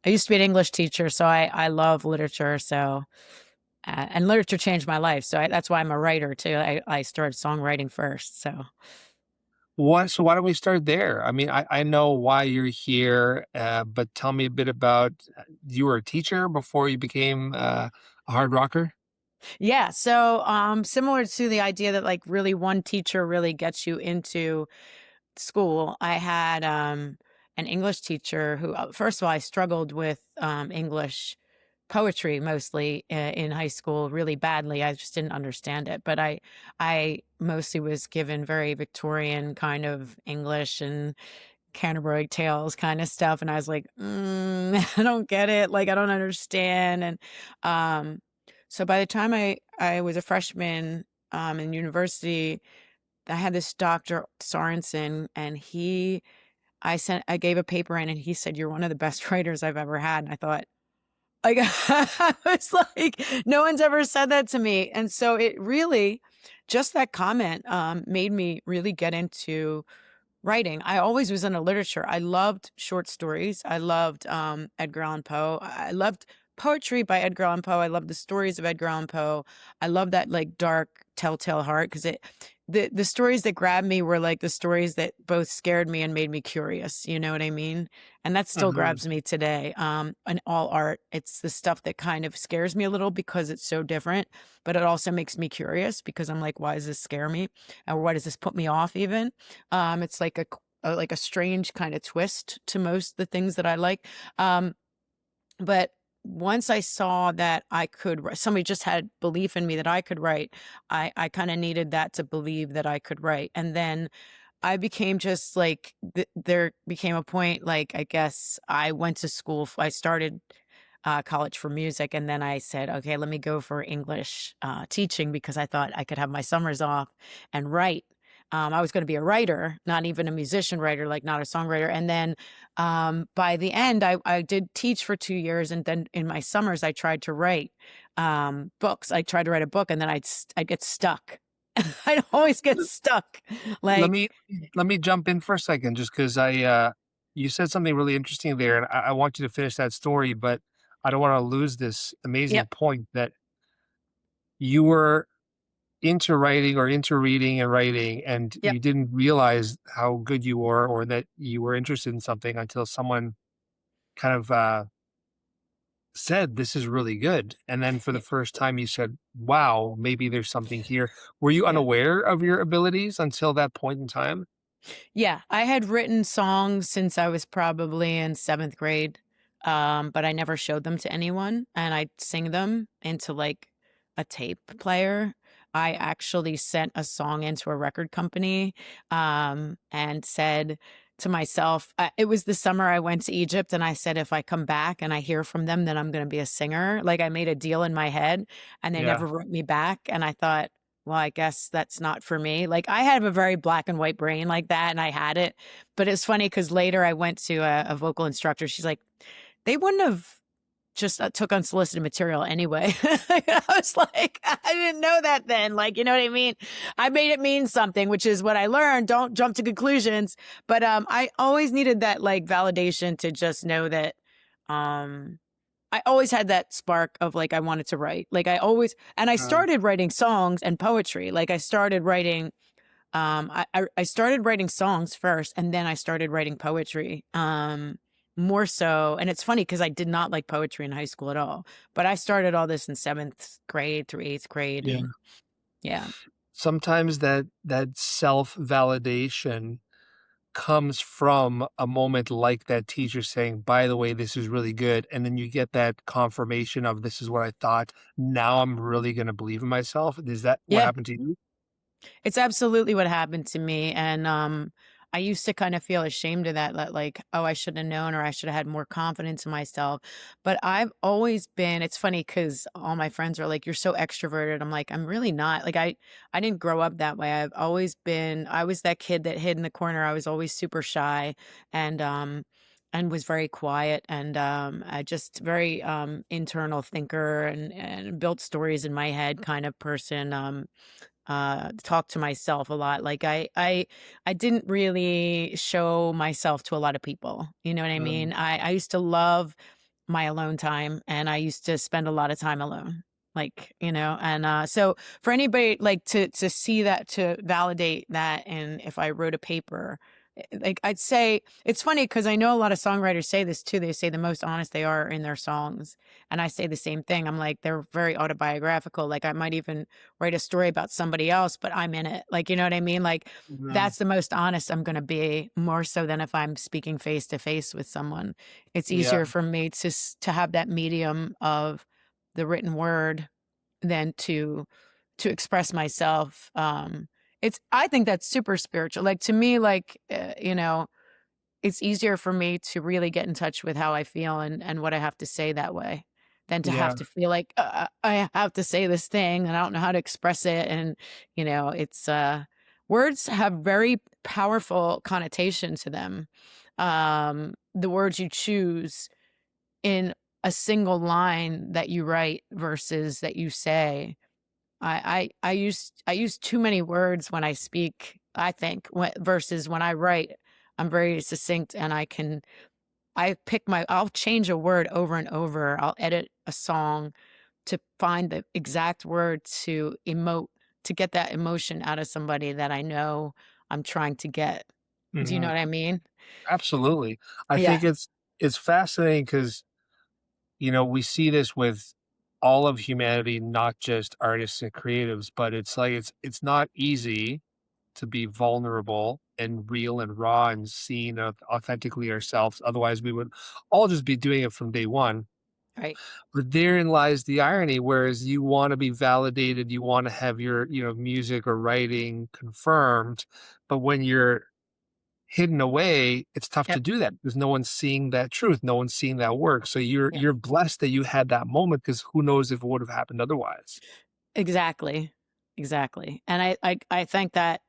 I used to be an English teacher, so I love literature. So, and literature changed my life. So that's why I'm a writer too. I started songwriting first. So, So why don't we start there? I mean, I know why you're here, but tell me a bit about you were a teacher before you became a hard rocker? yeah. So, similar to the idea that like really one teacher really gets you into school, I had an English teacher who, first of all, I struggled with English poetry mostly in high school really badly. I just didn't understand it, but I mostly was given very Victorian kind of English and Canterbury Tales kind of stuff, and I was like, I don't get it. Like I don't understand. And um, so by the time I was a freshman in university, I had this Dr. Sorensen, and I gave a paper in, and he said, "You're one of the best writers I've ever had." And I thought, like, I was like, no one's ever said that to me. And so it really, just that comment, made me really get into writing. I always was into literature. I loved short stories. I loved Edgar Allan Poe. I loved poetry by Edgar Allan Poe. I loved the stories of Edgar Allan Poe. I love that like dark telltale heart because the stories that grabbed me were like the stories that both scared me and made me curious. You know what I mean? And that still Hmm. grabs me today. In all art, it's the stuff that kind of scares me a little because it's so different, but it also makes me curious because I'm like, why does this scare me? Or why does this put me off even? It's like a strange kind of twist to most the things that I like. But once I saw that I could, somebody just had belief in me that I could write. I kind of needed that to believe that I could write, and then I became just like there became a point. Like I guess I went to school. I started college for music, and then I said, okay, let me go for English teaching because I thought I could have my summers off and write. I was going to be a writer, not even a musician writer, like not a songwriter. And then by the end, I did teach for 2 years. And then in my summers, I tried to write books. I tried to write a book and then I'd get stuck. I'd always get stuck. Let Like, me let me jump in for a second, just because you said something really interesting there, and I want you to finish that story, but I don't want to lose this amazing yep, point that you were into writing or into reading and writing, and yep. you didn't realize how good you were or that you were interested in something until someone kind of said, "This is really good." And then for the y- first time, you said, "Wow, maybe there's something here." Were you Yeah. unaware of your abilities until that point in time? Yeah. I had written songs since I was probably in seventh grade, but I never showed them to anyone. And I'd sing them into like a tape player. I actually sent a song into a record company and said to myself, it was the summer I went to Egypt, and I said, if I come back and I hear from them, then I'm going to be a singer. Like I made a deal in my head, and they Yeah. never wrote me back. And I thought, well, I guess that's not for me. Like I have a very black and white brain like that, and I had it. But it's funny because later I went to a vocal instructor. She's like, they wouldn't have just took unsolicited material anyway. I was like, I didn't know that then. Like, you know what I mean? I made it mean something, which is what I learned. Don't jump to conclusions. But I always needed that like validation to just know that um I always had that spark of like I wanted to write. Like I always and I Uh, started writing songs and poetry. Like I started writing I started writing songs first and then I started writing poetry. More so, and it's funny because I did not like poetry in high school at all. But I started all this in seventh grade through eighth grade yeah. and yeah. Sometimes that self-validation comes from a moment like that teacher saying, "By the way, this is really good," and then you get that confirmation of, "This is what I thought. Now I'm really gonna believe in myself." Is that what Yeah. happened to you? It's absolutely what happened to me, and, I used to kind of feel ashamed of that, like, "Oh, I should have known or I should have had more confidence in myself," but I've always been it's funny because all my friends are like, "You're so extroverted." I'm like, "I'm really not." Like, I didn't grow up that way. I've always been I was that kid that hid in the corner. I was always super shy and was very quiet and, I just very, internal thinker and built stories in my head kind of person, talk to myself a lot. Like I didn't really show myself to a lot of people. You know what I Mm, mean? I used to love my alone time, and I used to spend a lot of time alone. Like, and so for anybody like to see that, to validate that, and if I wrote a paper, like I'd say it's funny because I know a lot of songwriters say this too. They say the most honest they are in their songs. And I say the same thing. I'm like, they're very autobiographical. Like I might even write a story about somebody else, but I'm in it. Like, you know what I mean? Like Mhm. that's the most honest I'm going to be, more so than if I'm speaking face to face with someone. It's Yeah, easier for me to have that medium of the written word than to express myself. I think that's super spiritual. Like to me, like, it's easier for me to really get in touch with how I feel and what I have to say that way than to have yeah, to feel like I have to say this thing and I don't know how to express it. And, it's, words have very powerful connotation to them. The words you choose in a single line that you write versus that you say. I use too many words when I speak, I think, versus when I write, I'm very succinct and I'll change a word over and over. I'll edit a song to find the exact word to emote, to get that emotion out of somebody that I know I'm trying to get. Do you know mhm, what I mean? absolutely. I Yeah. think it's fascinating because we see this with all of humanity, not just artists and creatives, but it's like it's not easy to be vulnerable and real and raw and seen authentically ourselves. Otherwise, we would all just be doing it from day one. Right. But therein lies the irony. Whereas you want to be validated, you want to have your music or writing confirmed, but when you're hidden away, it's tough to Yep. do that because no one's seeing that truth, no one's seeing that work. So you're Yep. you're blessed that you had that moment because who knows if it would have happened otherwise. Exactly. Exactly. And I thank that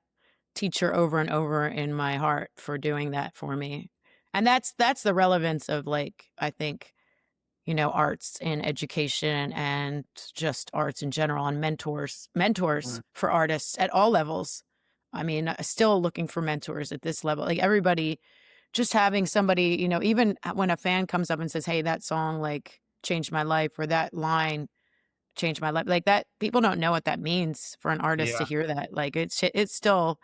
teacher over and over in my heart for doing that for me. And that's the relevance of, like, I think, arts and education and just arts in general, and mentors Mm. for artists at all levels. I mean, still looking for mentors at this level. Like everybody, just having somebody, even when a fan comes up and says, "Hey, that song like changed my life," or that line changed my life. Like that, people don't know what that means for an artist to Yeah, hear that. Like it's still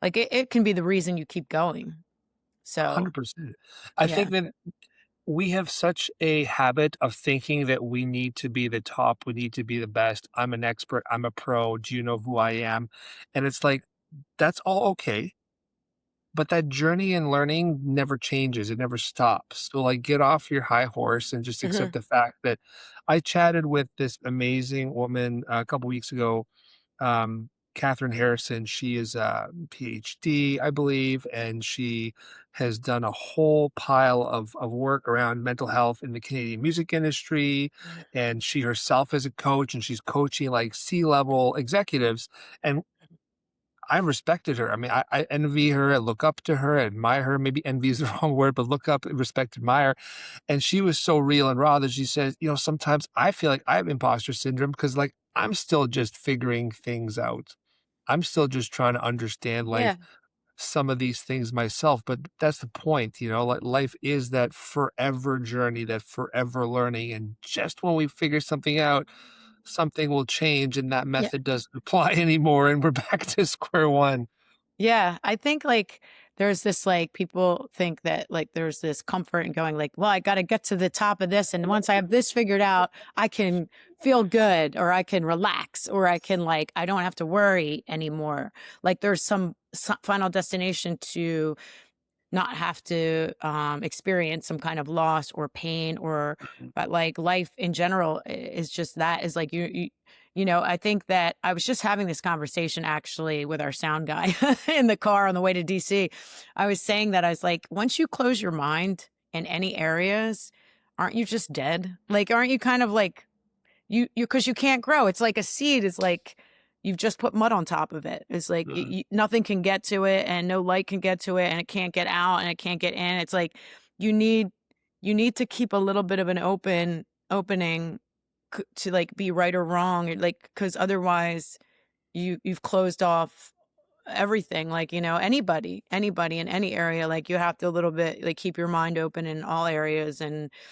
like it can be the reason you keep going. So 100%. I yeah. think that we have such a habit of thinking that we need to be the top, we need to be the best. I'm an expert, I'm a pro, do you know who I am? And it's like, that's all okay. But that journey and learning never changes, it never stops. So, like, get off your high horse and just Hmm. accept the fact that I chatted with this amazing woman a couple weeks ago, Catherine Harrison. She is a PhD, I believe, and she has done a whole pile of work around mental health in the Canadian music industry, and she herself is a coach, and she's coaching, like, C-level executives, and I respected her. I mean, I envy her, I look up to her, I admire her. Maybe envy is the wrong word, but look up, respect, admire. And she was so real and raw that she says, sometimes I feel like I have imposter syndrome because, like, I'm still just figuring things out. I'm still just trying to understand, Yeah. like, some of these things myself. But that's the point, like, life is that forever journey, that forever learning. And just when we figure something out, something will change and that Yeah. method doesn't apply anymore. And we're back to square one. Yeah, I think like there's this like people think that like there's this comfort in going like, well, I got to get to the top of this, and once I have this figured out, I can feel good, or I can relax, or I can like I don't have to worry anymore. Like there's some final destination to not have to experience some kind of loss or pain, or but like life in general is just that, is like I think that I was just having this conversation actually with our sound guy in the car on the way to DC. I was saying that I was like, once you close your mind in any areas, aren't you just dead? Like aren't you kind of like because you can't grow. It's like a seed. It's like you've just put mud on top of it. It's like Mhm. nothing can get to it, and no light can get to it, and it can't get out, and it can't get in. It's like you need you need to keep a little bit of an opening to like be right or wrong, like because otherwise you've closed off everything, like, anybody in any area, like, you have to a little bit, like, keep your mind open in all areas,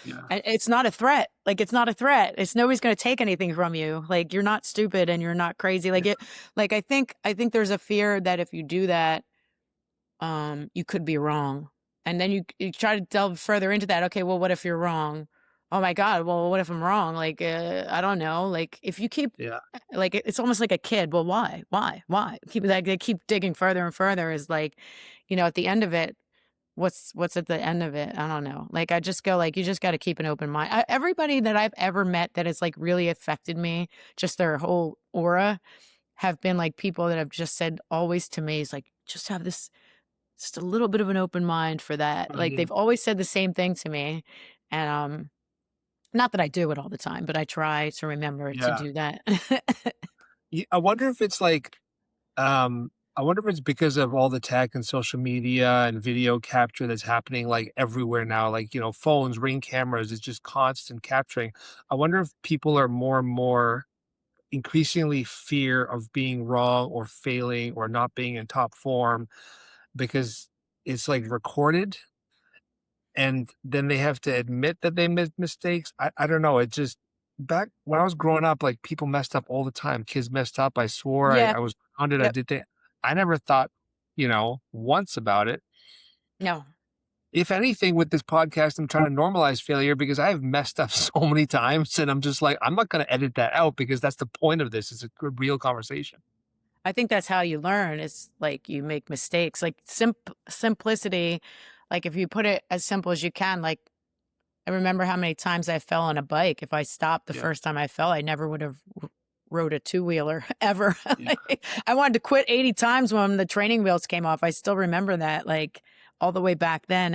Yeah. and it's not a threat, like, it's not a threat. It's nobody's gonna take anything from you, like, you're not stupid and you're not crazy, Yeah. like, I think there's a fear that if you do that, you could be wrong. And then you try to delve further into that. Okay, well, what if you're wrong? Oh my God. Well, what if I'm wrong? Like, I don't know. Like, if you keep, Yeah. like, it's almost like a kid. Well, why? Why? Keep like they keep digging further and further. Is like, at the end of it, what's at the end of it? I don't know. Like, I just go like, you just got to keep an open mind. Everybody that I've ever met that has like really affected me, just their whole aura, have been like people that have just said always to me is like, just have this just a little bit of an open mind for that. Like, Mhm. they've always said the same thing to me, and, not that I do it all the time, but I try to remember to Yeah. do that. I wonder if it's like, I wonder if it's because of all the tech and social media and video capture that's happening like everywhere now, like, phones, ring cameras, it's just constant capturing. I wonder if people are more and more increasingly fear of being wrong or failing or not being in top form because it's like recorded and then they have to admit that they made mistakes. I don't know. It just back when I was growing up, like people messed up all the time. Kids messed up. I swore Yeah, I was grounded. I yep. did that. I never thought, once about it. No, If anything, with this podcast, I'm trying to normalize failure because I have messed up so many times, and I'm just like, I'm not going to edit that out because that's the point of this. It's a good, real conversation. I think that's how you learn is, like, you make mistakes, like, simplicity, like, if you put it as simple as you can, like, I remember how many times I fell on a bike. If I stopped the Yeah, first time I fell, I never would have rode a two-wheeler ever. yeah, Like, I wanted to quit 80 times when the training wheels came off. I still remember that, like, all the way back then,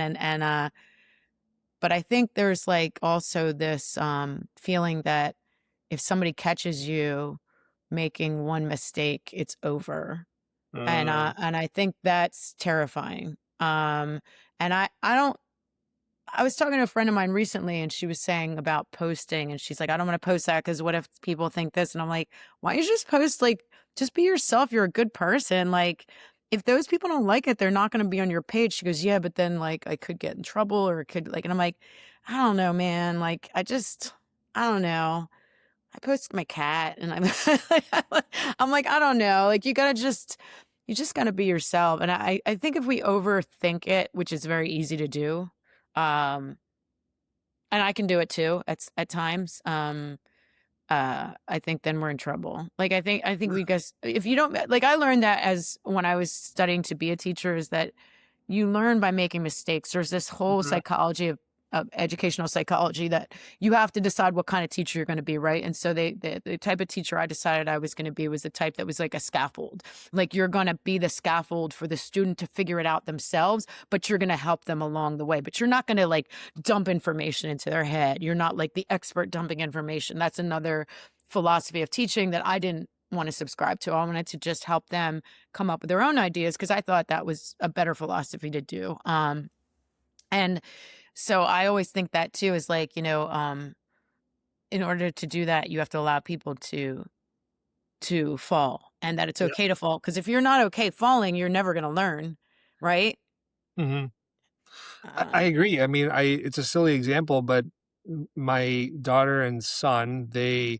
but I think there's, like, also this, feeling that if somebody catches you making one mistake, it's over, mm, and I think that's terrifying, and I don't I was talking to a friend of mine recently and she was saying about posting and she's like, I don't want to post that because what if people think this? And I'm like, why don't you just post like just be yourself? You're a good person. Like if those people don't like it, they're not going to be on your page. She goes, yeah, but then like I could get in trouble or it could like, and I'm like, I don't know, man. Like I don't know. I posted my cat and I'm like, I don't know. Like you just gotta be yourself. And I think if we overthink it, which is very easy to do, um, and I can do it too at times, I think then we're in trouble. Like I think we guess if you don't like I learned that as when I was studying to be a teacher is that you learn by making mistakes. There's this whole mhm, psychology of educational psychology that you have to decide what kind of teacher you're going to be, right? And so the type of teacher I decided I was going to be was the type that was like a scaffold. Like you're going to be the scaffold for the student to figure it out themselves, but you're going to help them along the way. But you're not going to like dump information into their head. You're not like the expert dumping information. That's another philosophy of teaching that I didn't want to subscribe to. I wanted to just help them come up with their own ideas because I thought that was a better philosophy to do. And so I always think that too is like, in order to do that, you have to allow people to fall and that it's yeah, okay to fall. Because if you're not okay falling, you're never going to learn, right? mhm. I Uh, agree. I mean, I it's a silly example, but my daughter and son, they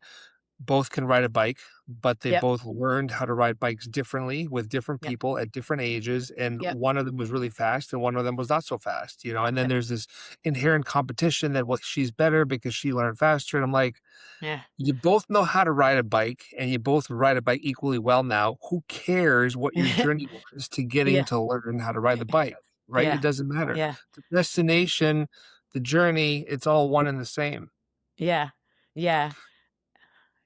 both can ride a bike, but they yep, both learned how to ride bikes differently with different yep, people at different ages. And yep, one of them was really fast and one of them was not so fast, and then yep, there's this inherent competition that, well, she's better because she learned faster. And I'm like, yeah, you both know how to ride a bike and you both ride a bike equally well now. Who cares what your journey was to getting yeah, to learn how to ride the bike, right? It yeah, doesn't matter. yeah, The destination, the journey, it's all one and the same. yeah, yeah.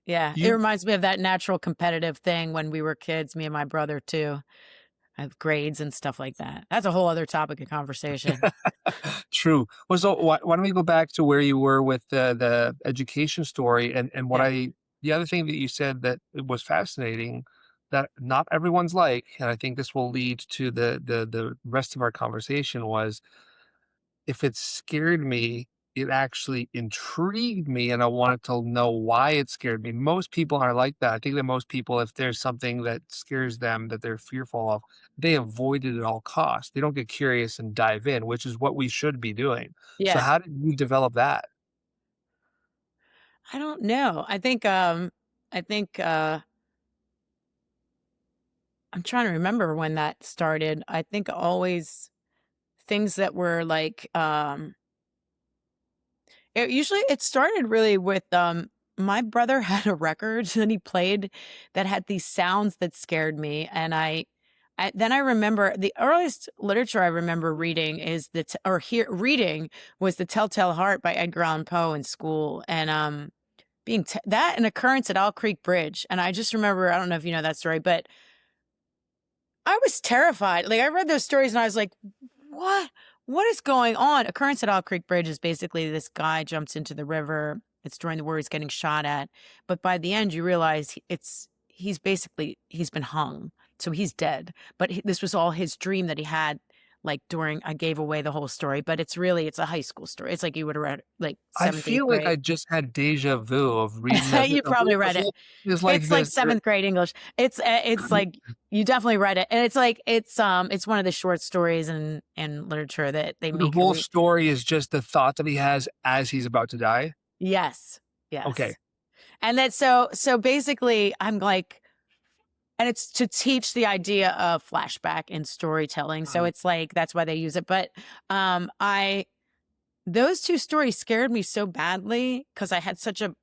Yeah, it You reminds me of that natural competitive thing when we were kids, me and my brother too, of grades and stuff like that. That's a whole other topic of conversation. True. Well, so why don't we go back to where you were with the education story and Yeah, the other thing that you said that was fascinating that not everyone's like, and I think this will lead to the rest of our conversation was if it scared me, it actually intrigued me and I wanted to know why it scared me. Most people are like that. I think that most people, if there's something that scares them that they're fearful of, they avoid it at all costs. They don't get curious and dive in, which is what we should be doing. So Yeah. how did you develop that? I don't know. I think, I'm trying to remember when that started. I think always things that were like, it started really with, my brother had a record that he played that had these sounds that scared me, and I remember the earliest literature I remember reading is or hear reading was The Telltale Heart by Edgar Allan Poe in school, and, being that and Occurrence at Owl Creek Bridge, and I just remember, I don't know if you know that story, but I was terrified. Like, I read those stories and I was like, "What? What is going on?" Occurrence at Owl Creek Bridge is basically this guy jumps into the river. It's during the war he's getting shot at, but by the end you realize he's been hung, so he's dead. But this was all his dream that he had. Like during, I gave away the whole story, but it's a high school story. It's like you would have read like I seventh, eighth feel like grade. I just had deja vu of reading that. You probably The read it. whole is like It's like this. 7th grade English. It's like you definitely read it, and it's one of the short stories in literature that they The make you whole read. story is just the thought that he has as he's about to die? Yes, Okay. yes, and then so basically, I'm like, and it's to teach the idea of flashback in storytelling. So Mhm. it's like that's why they use it. But I those 2 stories scared me so badly because I had such a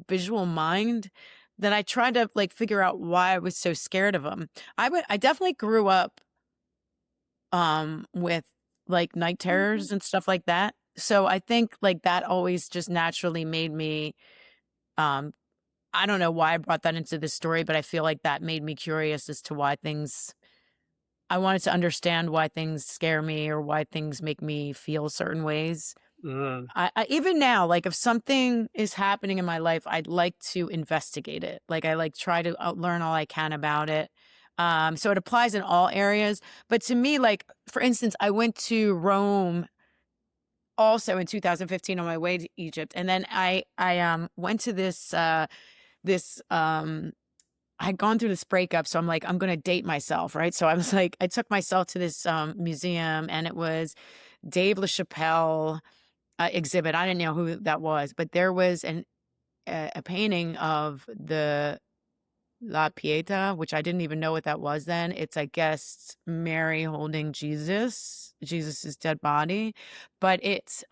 visual mind that I tried to, like, figure out why I was so scared of them. I definitely grew up, with, like, night terrors and stuff like that. So I think, like, that always just naturally made me, um I don't know why I brought that into the story, but I feel like that made me curious as to why things I wanted to understand why things scare me or why things make me feel certain ways. Mhm. I even now, like, if something is happening in my life, I'd like to investigate it. Like, I, like, try to, learn all I can about it. So it applies in all areas, but to me, like, for instance, I went to Rome also in 2015 on my way to Egypt, and then I went to this I'd gone through this breakup, so I'm like, "I'm gonna date myself," right? So I was like I took myself to this, museum, and it was Dave LaChapelle exhibit. I didn't know who that was, but there was a painting of the La Pieta, which I didn't even know what that was then. It's, I guess, Mary holding Jesus's dead body, but it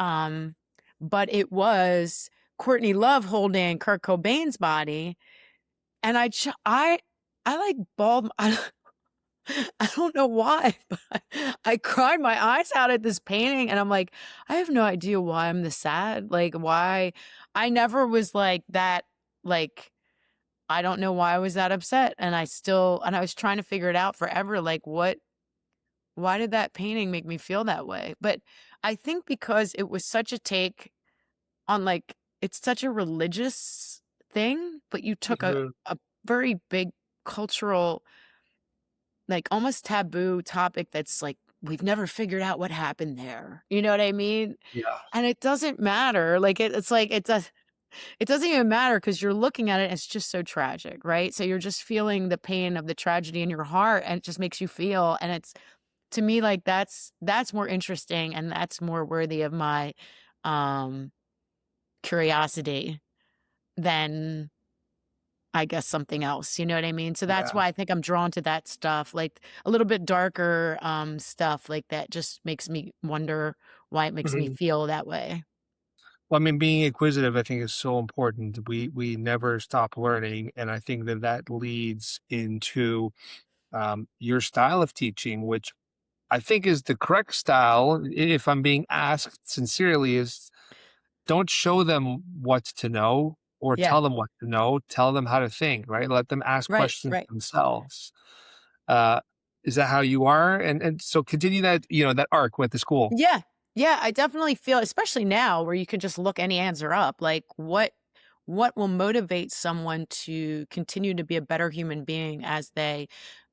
was Courtney Love holding Kurt Cobain's body, and I like bawled. I don't know why, but I cried my eyes out at this painting, and I'm like, I have no idea why I'm this sad. Like, why I never was like that. Like, I don't know why I was that upset, and I was trying to figure it out forever. Like, why did that painting make me feel that way? But I think because it was such a take on, like, it's such a religious thing, but you took Mhm. a very big cultural, like, almost taboo topic that's like, we've never figured out what happened there. You know what I mean? Yeah. And it doesn't matter. Like, it's like it doesn't even matter because you're looking at it, it's just so tragic, right? So you're just feeling the pain of the tragedy in your heart, and it just makes you feel, and it's to me, like, that's more interesting, and that's more worthy of my, um, curiosity than, I guess, something else, you know what I mean? So that's Yeah. why I think I'm drawn to that stuff, like, a little bit darker, stuff like that just makes me wonder why it makes me Mhm. feel that way. Well, I mean, being inquisitive, I think, is so important. We never stop learning, and I think that that leads into your style of teaching, which I think is the correct style. If I'm being asked sincerely, is don't show them what to know or Yeah. tell them what to know. Tell them how to think. Right? Let them ask Right, questions right. themselves. Uh, is that how you are? And so continue that that arc with the school. Yeah. Yeah, I definitely feel, especially now where you can just look any answer up, like, what will motivate someone to continue to be a better human being as they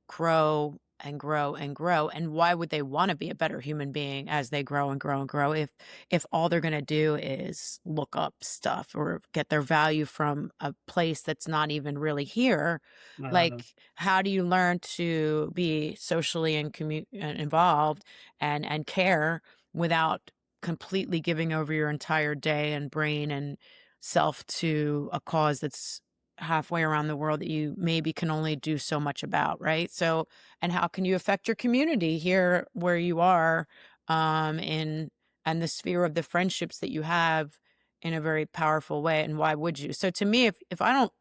grow and grow and grow. And why would they want to be a better human being as they grow and grow and grow if all they're going to do is look up stuff or get their value from a place that's not even really here? Mhm. Like, how do you learn to be socially and involved and care without completely giving over your entire day and brain and self to a cause that's halfway around the world that you maybe can only do so much about, right? So, and how can you affect your community here where you are, in and the sphere of the friendships that you have in a very powerful way? And why would you? So, to me, if I don't,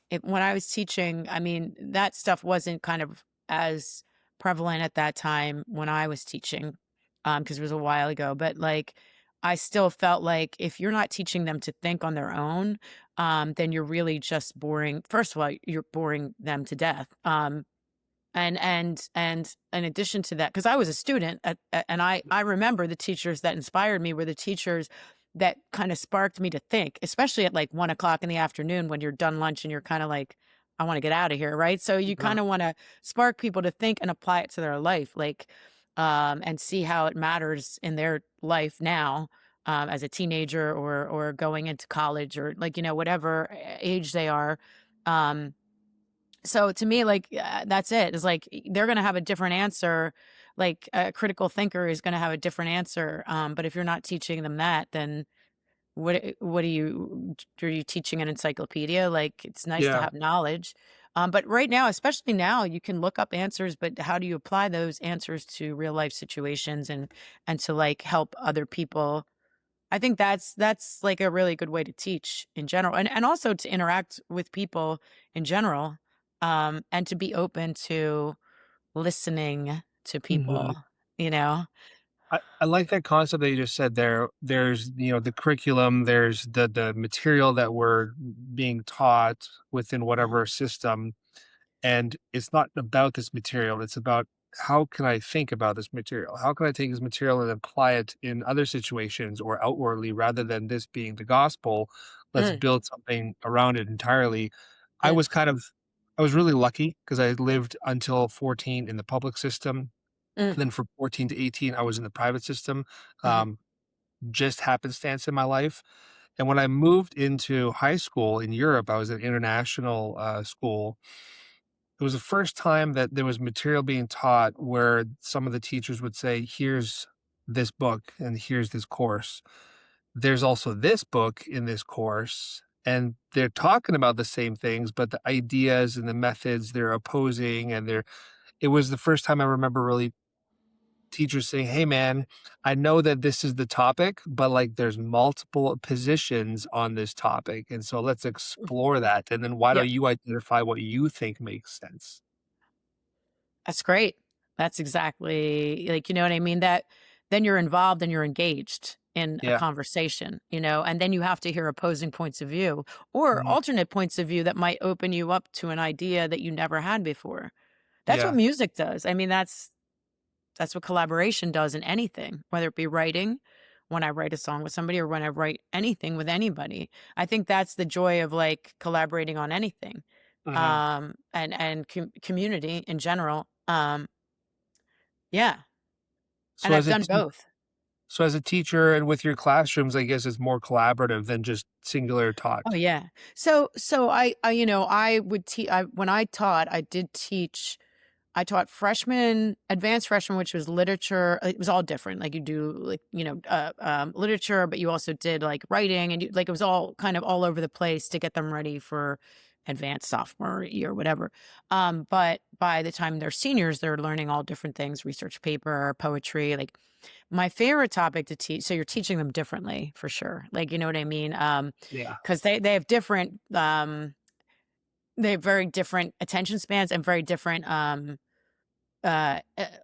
if when I was teaching, I mean, that stuff wasn't kind of as prevalent at that time when I was teaching, because it was a while ago. But like, I still felt like if you're not teaching them to think on their own, then you're really just boring. First of all, you're boring them to death. And in addition to that, because I was a student and I remember the teachers that inspired me were the teachers that kind of sparked me to think, especially at like 1 o'clock in the afternoon when you're done lunch and you're kind of like, I want to get out of here, right? So you kind Mhm. of want to spark people to think and apply it to their life, like, and see how it matters in their life now, as a teenager or going into college or like, whatever age they are. Um, so to me, like, that's it. It's like they're gonna have a different answer. Like a critical thinker is gonna have a different answer. But if you're not teaching them that, then are you teaching an encyclopedia? Like it's nice to Yeah. have knowledge. But right now, especially now, you can look up answers, but how do you apply those answers to real life situations and to like help other people? I think that's like a really good way to teach in general and also to interact with people in general, and to be open to listening to Mhm. people, you know? I like that concept that you just said there. There's, the curriculum, there's the material that we're being taught within Mhm. whatever system. And it's not about this material. It's about how can I think about this material? How can I take this material and apply it in other situations or outwardly rather than this being the gospel? Let's Mm, build something around it entirely. I mm, was kind of, I was really lucky because I lived until 14 in the public system. mm, Then from 14 to 18, I was in the private system. mhm, Um, just happenstance in my life. And when I moved into high school in Europe, I was at international school. It was the first time that there was material being taught where some of the teachers would say, here's this book and here's this course. There's also this book in this course. And they're talking about the same things, but the ideas and the methods they're opposing it was the first time I remember really teachers saying, "Hey, man, I know that this is the topic, but like there's multiple positions on this topic. And so let's mm. explore that. And then why Yep, don't you identify what you think makes sense?" that's great. That's exactly like, you know what I mean? That then you're involved and you're engaged in a Yeah. conversation, and then you have to hear opposing points of view or Mhm. alternate points of view that might open you up to an idea that you never had before. That's what Yeah. music does. I mean, that's what collaboration does in anything, whether it be writing, when I write a song with somebody or when I write anything with anybody. I think that's the joy of like collaborating on anything. Mhm. And community in general. Yeah, and So I've as a done tea both. so as a teacher and with your classrooms, I guess it's more collaborative than just singular Oh taught. yeah. So I would teach. I when I taught, I did teach. I taught freshman, advanced freshman, which was literature. It was all different. Like you do like, literature, but you also did like writing and like it was all kind of all over the place to get them ready for advanced sophomore year, whatever. But by the time they're seniors, they're learning all different things, research paper, poetry, like my favorite topic to teach. So you're teaching them differently for sure. Like, you know what I mean? Yeah. Cause they have different, they have very different attention spans and very different,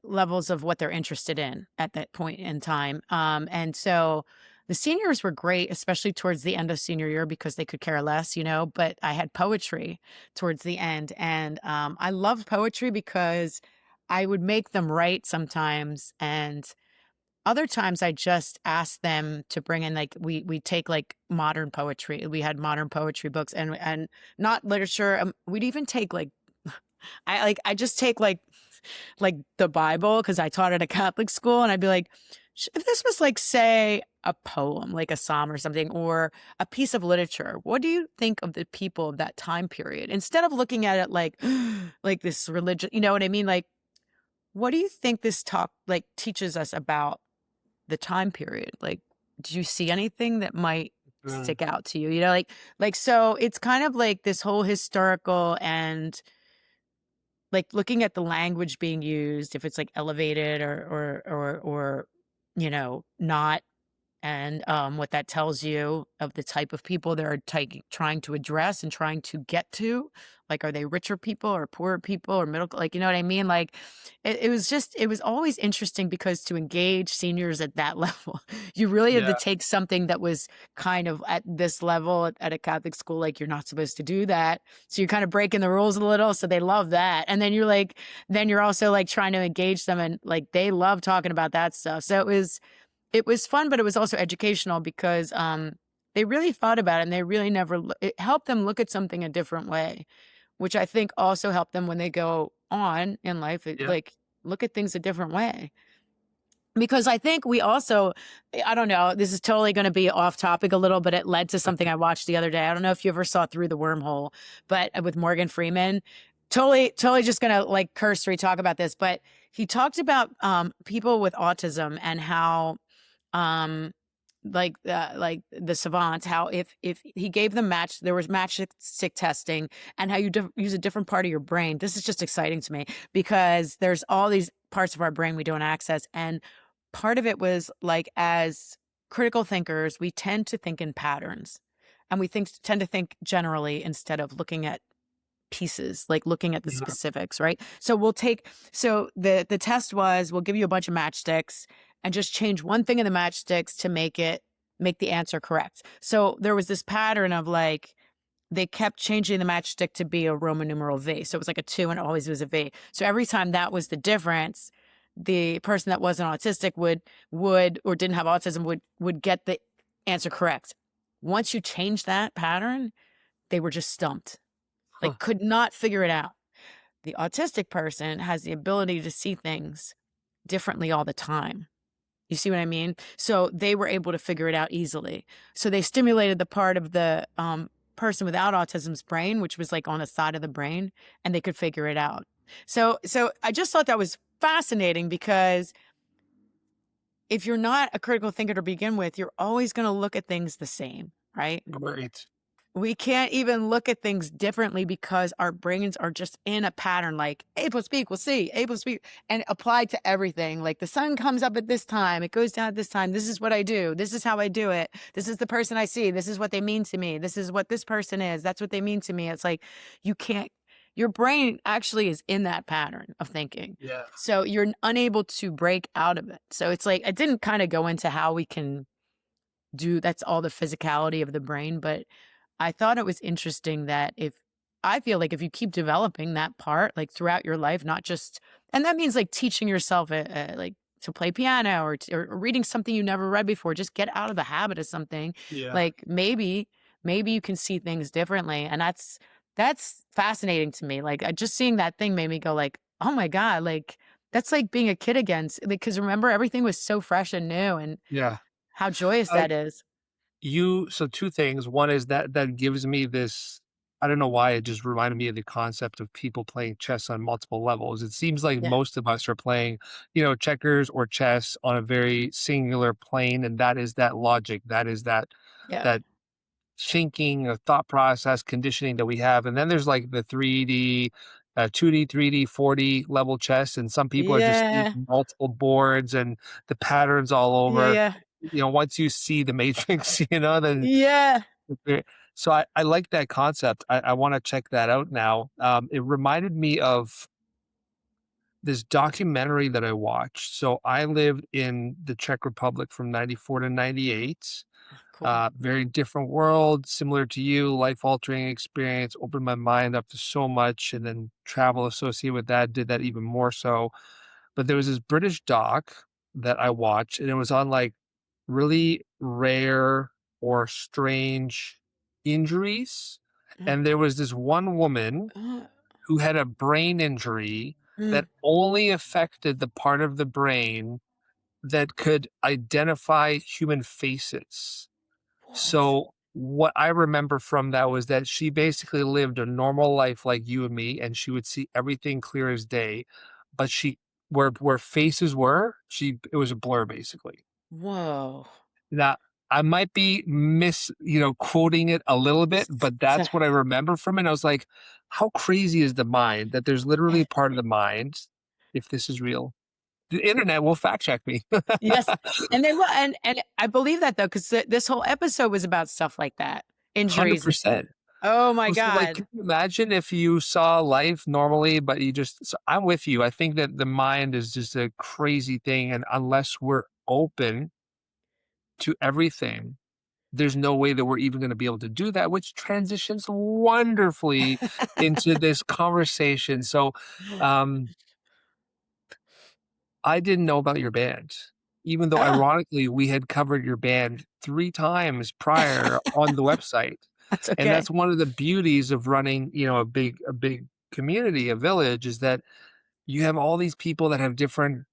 levels of what they're interested in at that point in time. And so the seniors were great, especially towards the end of senior year because they could care less, but I had poetry towards the end. And I loved poetry because I would make them write sometimes. And other times I just asked them to bring in like we take like modern poetry. We had modern poetry books and not literature. We'd even take like I just take like the Bible because I taught at a Catholic school, and I'd be like, if this was like, say, a poem, like a psalm or something, or a piece of literature, what do you think of the people of that time period? Instead of looking at it like, like this religion, you know what I mean? Like, what do you think this talk like teaches us about the time period? Like, do you see anything that might Mm, stick out to you? You know, so it's kind of like this whole historical and like looking at the language being used, if it's like elevated or you know, not, and what that tells you of the type of people they're trying to address and trying to get to. Like, are they richer people or poorer people or middle? Like, you know what I mean? Like, it was always interesting because to engage seniors at that level, you really had to yeah. take something that was kind of at this level at a Catholic school. Like, you're not supposed to do that. So you're kind of breaking the rules a little. So they love that. And then then you're also like trying to engage them and like they love talking about that stuff. So it was fun, but it was also educational because, they really thought about it and they really never it helped them look at something a different way, which I think also helped them when they go on in life, Yeah. like, look at things a different way. Because I think we also I don't know, this is totally gonna be off topic a little, but it led to something I watched the other day. I don't know if you ever saw Through the Wormhole, but with Morgan Freeman. Totally just gonna, like, cursory talk about this, but he talked about, people with autism and how um like the savants, how if he gave them there was matchstick testing, and how you use a different part of your brain. This is just exciting to me because there's all these parts of our brain we don't access, and part of it was like, as critical thinkers we tend to think in patterns, and we tend to think generally instead of looking at pieces, like looking at the Yeah. specifics, right? So the test was, we'll give you a bunch of matchsticks and just change one thing in the matchsticks to make the answer correct. So there was this pattern of like, they kept changing the matchstick to be a Roman numeral V. So it was like a 2 and it always was a V. So every time that was the difference, the person that wasn't autistic would or didn't have autism would get the answer correct. Once you change that pattern, they were just stumped, Huh. like could not figure it out. The autistic person has the ability to see things differently all the time. You see what I mean? So they were able to figure it out easily. So they stimulated the part of the person without autism's brain, which was like on a side of the brain, and they could figure it out. So I just thought that was fascinating because if you're not a critical thinker to begin with, you're always going to look at things the same, right? Right. We can't even look at things differently because our brains are just in a pattern, like A plus B equals C, A plus B, and applied to everything. Like the sun comes up at this time, it goes down at this time. This is what I do. This is how I do it. This is the person I see. This is what they mean to me. This is what this person is. That's what they mean to me. It's like you can't, your brain actually is in that pattern of thinking. Yeah. So you're unable to break out of it. So it's like, I didn't kind of go into how we can that's all the physicality of the brain, but I thought it was interesting that if I feel like if you keep developing that part like throughout your life, not just, and that means like teaching yourself like to play piano or reading something you never read before, just get out of the habit of something. Yeah. Like maybe you can see things differently. And that's fascinating to me. Like just seeing that thing made me go like, oh my God, like that's like being a kid again. Because remember, everything was so fresh and new, and Yeah. how joyous Uh, that is. so 2 things. One is that gives me this, I don't know why it just reminded me of the concept of people playing chess on multiple levels. It seems like Yeah. most of us are playing, checkers or chess on a very singular plane, and that is that logic. That is Yeah. that thinking, thought process, conditioning that we have. And then there's like the 3D, 2D, 3D, 4D level chess. And some people are just seeing Yeah. multiple boards and the patterns all Yeah, over. yeah. Once you see the matrix, then Yeah. okay. So I like that concept. I want to check that out now. It reminded me of this documentary that I watched. So I lived in the Czech Republic from 94 to 98. Cool. Very different world, similar to you, life altering experience, opened my mind up to so much. And then travel associated with that did that even more so. But there was this British doc that I watched, and it was on like really rare or strange injuries. Uh, And there was this one woman uh, who had a brain injury that Mm. only affected the part of the brain that could identify human faces. What? So, what I remember from that was that she basically lived a normal life like you and me, and she would see everything clear as day, but she where faces were, she it was a blur basically. Whoa. Now, I might be quoting it a little bit, but that's what I remember from it. I was like, how crazy is the mind that there's literally a part of the mind, if this is real. The internet will fact check me. Yes, and they will, and I believe that though, because this whole episode was about stuff like that, injuries and stuff. 100%. Oh my Well, so, like, can god. you imagine if you saw life normally, but you just so I'm with you. I think that the mind is just a crazy thing, and unless we're open to everything, there's no way that we're even gonna be able to do that, which transitions wonderfully into this conversation. So, um, I didn't know about your band, even though Oh, ironically, we had covered your band 3 times prior on the website. that's And okay. that's one of the beauties of running, a big community, a village, is that you have all these people that have different,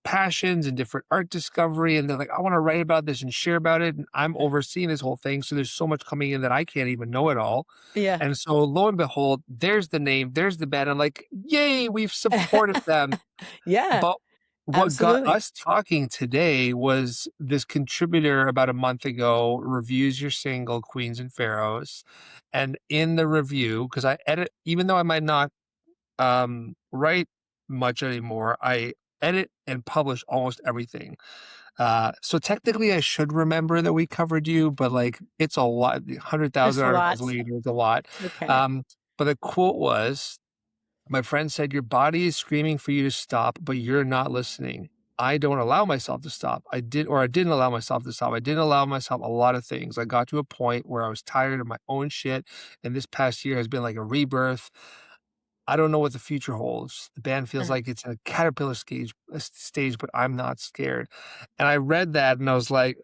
passions and different art discovery, and they're like, "I wanna write about this and share about it," and I'm overseeing this whole thing, so there's so much coming in that I can't even know it all, Yeah. and so, lo and behold, there's the name, there's the band, I'm like, "Yay, we've supported them." Yeah, But what got absolutely. us talking today was this contributor about a month ago reviews your single, Queens and Pharaohs, and in the review, because I edit even though I might not, write much anymore, I edit and publish almost everything. So technically, I should remember that we covered you, but, like, it's a lot 100,000 It's a lot. articles later, it's a lot. It's okay. Um, but the quote was my friend said, "Your body is screaming for you to stop, but you're not listening. I don't allow myself to stop. I didn't allow myself to stop. I didn't allow myself a lot of things. I got to a point where I was tired of my own shit, and this past year has been like a rebirth. I don't know what the future holds. The band feels Mhm. like it's a caterpillar stage, but I'm not scared." And I read that and I was like,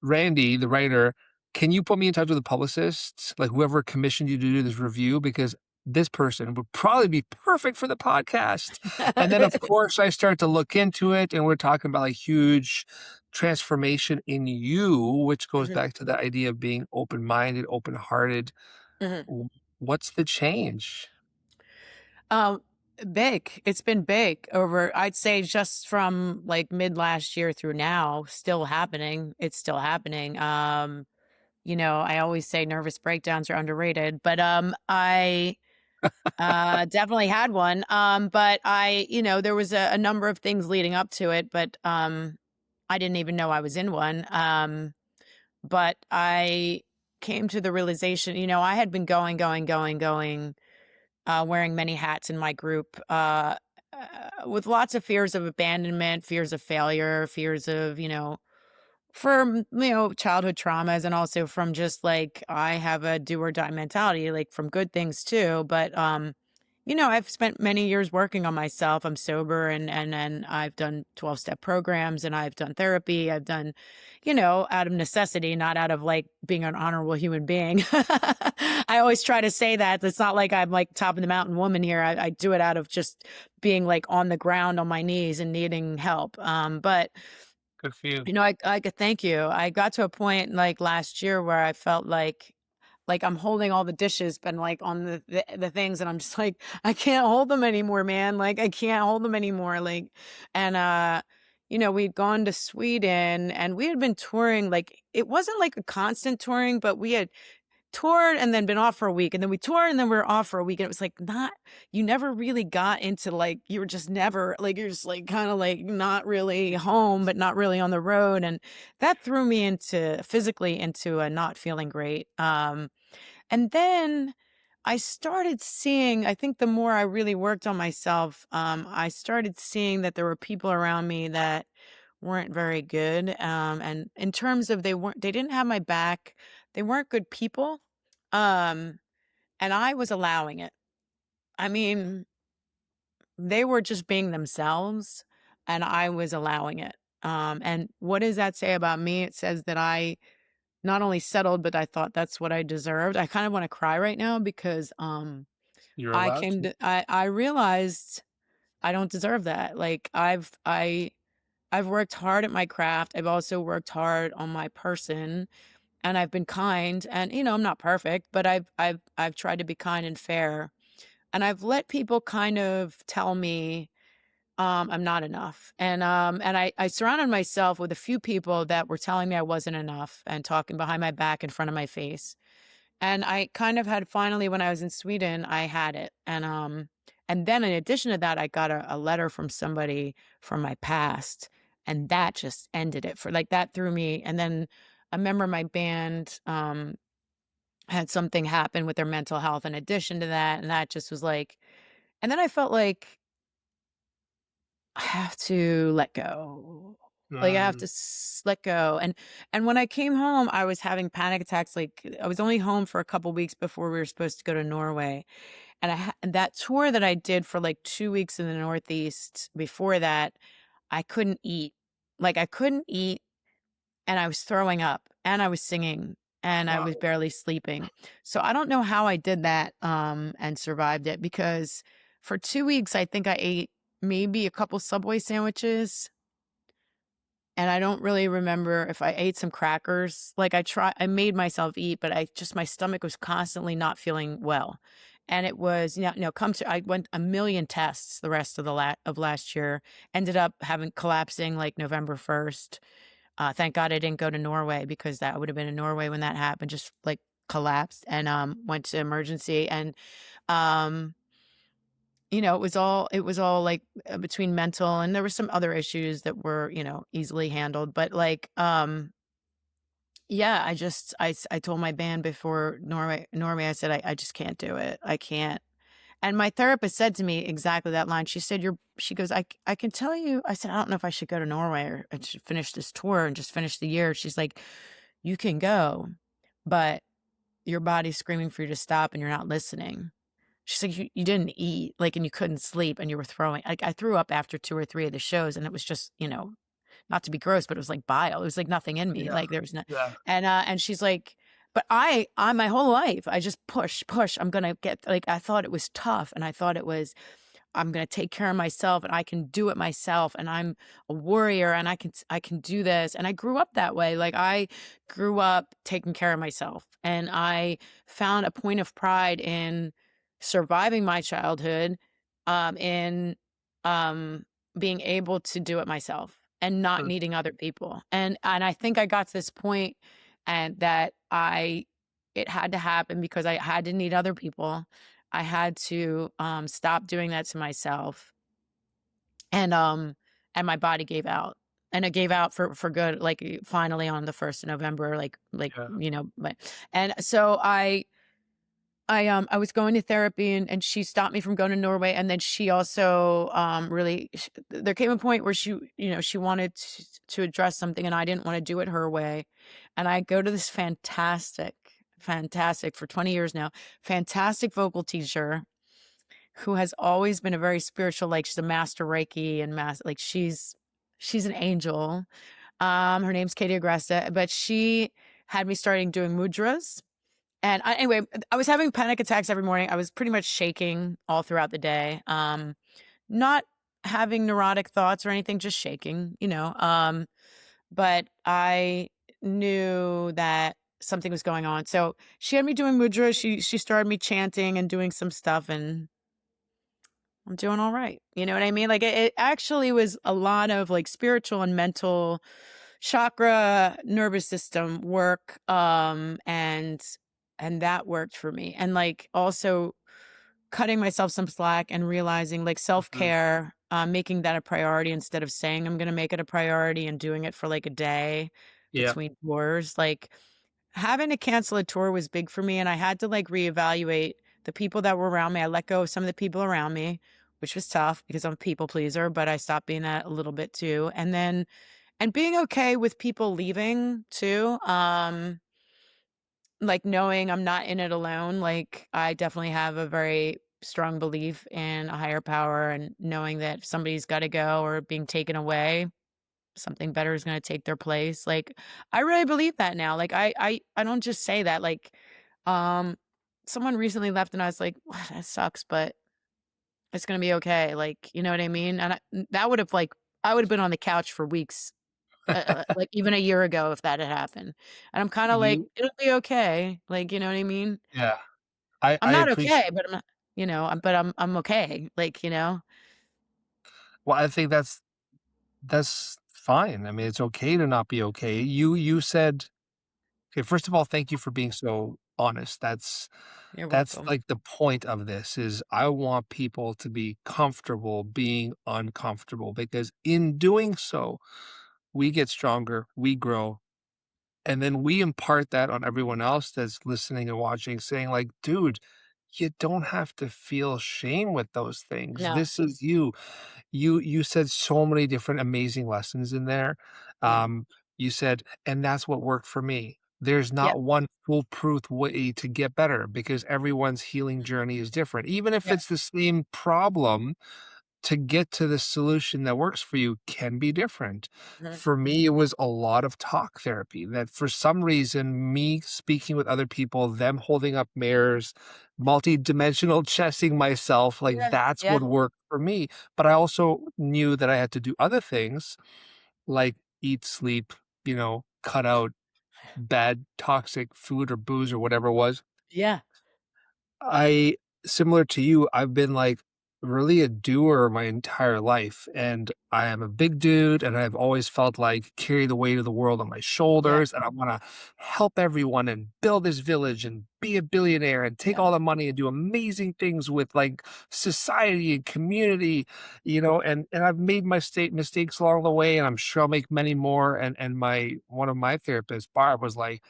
Randy, the writer, can you put me in touch with a publicist, like whoever commissioned you to do this review? Because this person would probably be perfect for the podcast." And then, of course, I start to look into it and we're talking about like huge transformation in you, which goes Mhm, back to the idea of being open minded, open hearted. mhm. What's the change? Um, Big. It's been big over, I'd say, just from like mid last year through now, still happening. It's still happening. I always say nervous breakdowns are underrated, but I definitely had one. But there was a number of things leading up to it, but I didn't even know I was in one. But I came to the realization, I had been going, wearing many hats in my group, with lots of fears of abandonment, fears of failure, fears of, from, childhood traumas, and also from just like I have a do or die mentality, like from good things too. But I've spent many years working on myself. I'm sober, and I've done 12-step programs, and I've done therapy. I've done, out of necessity, not out of like being an honorable human being. I always try to say that. It's not like I'm like top of the mountain woman here. I do it out of just being like on the ground on my knees and needing help. But Good for you. I could thank you. I got to a point like last year where I felt like I'm holding all the dishes, but like on the things, and I'm just like, I can't hold them anymore, man. Like I can't hold them anymore. Like, and we'd gone to Sweden and we had been touring. Like it wasn't like a constant touring, but we had toured and then been off for a week, and then we toured and then we were off for a week, and it was like not, you never really got into like, you were just never like, you're just like kind of like not really home but not really on the road, and that threw me into physically into a not feeling great. And then I started seeing, I think the more I really worked on myself, I started seeing that there were people around me that weren't very good. And in terms of they didn't have my back. They weren't good people. Um, and I was allowing it. I mean, they were just being themselves and I was allowing it. And what does that say about me? It says that I not only settled, but I thought that's what I deserved. I kind of want to cry right now because You're allowed to. I realized I don't deserve that. Like I've worked hard at my craft. I've also worked hard on my person, and I've been kind, and I'm not perfect, but I've tried to be kind and fair. And I've let people kind of tell me I'm not enough. And I surrounded myself with a few people that were telling me I wasn't enough and talking behind my back in front of my face. And I kind of had finally, when I was in Sweden, I had it. And then in addition to that, I got a letter from somebody from my past, and that just ended it for like that threw me. And then I remember my band had something happen with their mental health in addition to that, and that just was like, and then I felt like I have to let go. Like, I have to Mm, let go, and when I came home, I was having panic attacks, like, I was only home for a couple weeks before we were supposed to go to Norway, and and that tour that I did for, like, 2 weeks in the Northeast before that, I couldn't eat. Like, I couldn't eat, and I was throwing up, and I was singing, and I was wow. barely sleeping. So, I don't know how I did that, and survived it because for 2 weeks, I think I ate maybe a couple Subway sandwiches, and I don't really remember if I ate some crackers. Like I made myself eat, but my stomach was constantly not feeling well. And it was, I went a million tests the rest of of last year, ended up having collapsing like November 1st. Thank God I didn't go to Norway because that would have been in Norway when that happened, just like collapsed and, went to emergency. And, um, it was all like, between mental and there were some other issues that were, easily handled, but like, yeah, I told my band before Norway, I said, I just can't do it. I can't. And my therapist said to me exactly that line. She said, she goes, I can tell you, I said, I don't know if I should go to Norway or I should finish this tour and just finish the year. She's like, you can go, but your body's screaming for you to stop and you're not listening. She's like, "You didn't eat, like, and you couldn't sleep, and you were throwing." Like, I threw up after 2 or 3 of the shows, and it was just, not to be gross, but it was like bile. It was like nothing in me, Yeah, like, there was no. yeah, And she's like, "But I my whole life, I just push, push. I'm gonna get," like, I thought it was tough, and I thought it was, I'm gonna take care of myself, and I can do it myself, and I'm a warrior, and I can do this. And I grew up that way. Like, I grew up taking care of myself, and I found a point of pride in surviving my childhood, in, um, being able to do it myself and not mm, needing other people. And I think I got to this point and that I it had to happen because I had to need other people. I had to, stop doing that to myself, and my body gave out. And it gave out for good, like, finally on the 1st of November, like, yeah, but and so I was going to therapy, and she stopped me from going to Norway, and then she also, really there came a point where she wanted to address something, and I didn't wanna do it her way, and I go to this fantastic for 20 years now, fantastic vocal teacher who has always been a very spiritual, like, she's a master Reiki and like, she's an angel. Her name's Katie Agresta, but she had me starting doing mudras, and anyway, I was having panic attacks every morning. I was pretty much shaking all throughout the day. Not having neurotic thoughts or anything, just shaking. But I knew that something was going on. So she had me doing mudra. She started me chanting and doing some stuff, and I'm doing all right. You know what I mean? Like it actually was a lot of like spiritual and mental chakra, nervous system work. And that worked for me. And like also cutting myself some slack and realizing like mhm, self-care, making that a priority instead of saying I'm gonna make it a priority and doing it for like a day yeah, between tours. Like having to cancel a tour was big for me, and I had to, like, reevaluate the people that were around me. I let go of some of the people around me, which was tough because I'm a people pleaser, but I stopped being that a little bit too, and then being okay with people leaving too, like, knowing I'm not in it alone. Like, I definitely have a very strong belief in a higher power, and knowing that if somebody's gotta go or being taken away, something better is gonna take their place. Like, I really believe that now. Like, I don't just say that, like, um someone recently left and I was like, "Well, that sucks, but it's gonna be okay." Like, you know what I mean? And that would have like I would have been on the couch for weeks, like even a year ago if that had happened. And I'm kind of like, You it'll be okay. Like, you know what I mean? yeah, I'm I not appreciate okay, but I'm not, but I'm okay. Like, well, I think that's fine. I mean, it's okay to not be okay. You said okay, first of all, thank you for being so honest. You're That's welcome. like the point of this is I want people to be comfortable being uncomfortable because in doing so, we get stronger, we grow, and then we impart that on everyone else that's listening and watching, saying, like, dude, you don't have to feel shame with those things. No. This is you. You said so many different amazing lessons in there. Yeah. You said, "And that's what worked for me." There's Yep. not one foolproof way to get better because everyone's healing journey is different. Even if Yep. it's the same problem, to get to the solution that works for you can be different. Mhm. For me, it was a lot of talk therapy that for some reason, me speaking with other people, them holding up mirrors, multi-dimensional chessing myself, like Yeah. that's Yeah. what worked for me. But I also knew that I had to do other things like eat, sleep, cut out bad toxic food or booze or whatever it was. Yeah. I similar to you, I've been, like, really a doer my entire life, and I am a big dude, and I've always felt like carry the weight of the world on my Yeah. shoulders, and I wanna help everyone and build this village and be a billionaire and take Yeah. all the money and do amazing things with, like, society and community, and I've made my mistakes along the way, and I'm sure I'll make many more, and my one of my therapists, Barb, was like,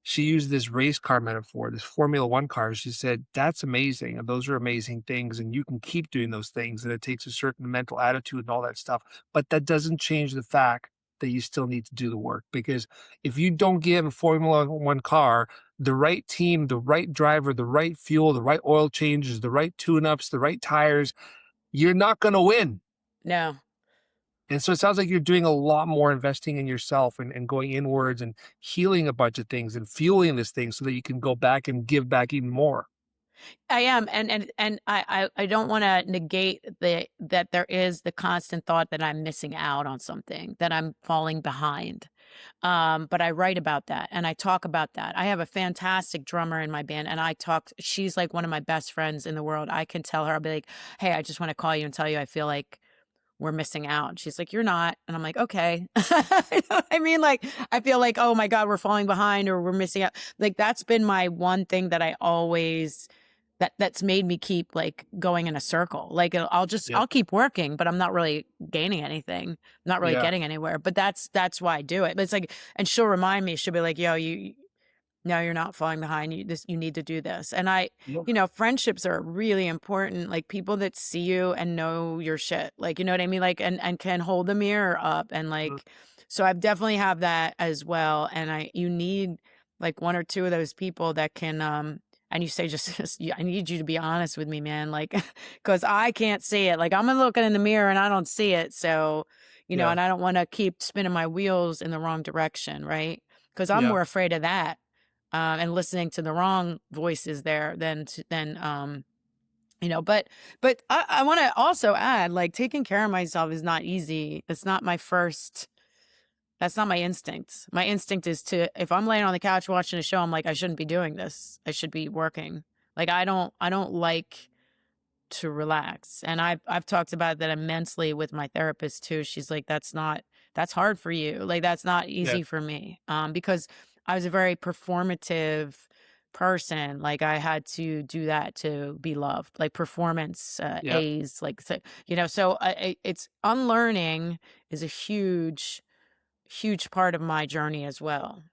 she used this race car metaphor, this Formula One car. She said, "That's amazing, and those are amazing things, and you can keep doing those things, and it takes a certain mental attitude and all that stuff, but that doesn't change the fact that you still need to do the work, because if you don't give a Formula One car the right team, the right driver, the right fuel, the right oil changes, the right tune-ups, the right tires, you're not gonna win." No. And so it sounds like you're doing a lot more investing in yourself and going inwards and healing a bunch of things and fueling this thing so that you can go back and give back even more. I am, and I don't wanna negate that there is the constant thought that I'm missing out on something, that I'm falling behind. But I write about that and I talk about that. I have a fantastic drummer in my band and she's like one of my best friends in the world. I can tell her, I'll be like, "Hey, I just wanna call you and tell you I feel like we're missing out." And she's like, "You're not." And I'm like, "Okay." You know what I mean? Like, I feel like, "Oh my God, we're falling behind or we're missing out." Like, that's been my one thing that I always that's made me keep like going in a circle. Like Yep. I'll keep working, but I'm not really gaining anything, not really Yeah. getting anywhere. But that's why I do it. But it's like, and she'll remind me, she'll be like, "Yo, no, you're not falling behind. You need to do this." And Yep. friendships are really important. Like people that see you and know your shit. Like, you know what I mean? Like, and can hold the mirror up and Mm. like, so I've definitely have that as well. And you need like one or two of those people that can, and you say just I need you to be honest with me, man. Like, cause I can't see it. Like I'm looking in the mirror and I don't see it. So, Yeah. and I don't want to keep spinning my wheels in the wrong direction. Right. Cause I'm Yeah. more afraid of that and listening to the wrong voices there than but I want to also add like taking care of myself is not easy. It's not my first that's not my instinct. My instinct is to if I'm laying on the couch watching a show, I'm like, I shouldn't be doing this. I should be working. Like I don't like to relax. And I've talked about that immensely with my therapist too. She's like, that's hard for you. Like that's not Yeah. easy for me. Because I was a very performative person. Like I had to do that to be loved, like performance Yeah. A's, like so, so it's unlearning is a huge part of my journey as well.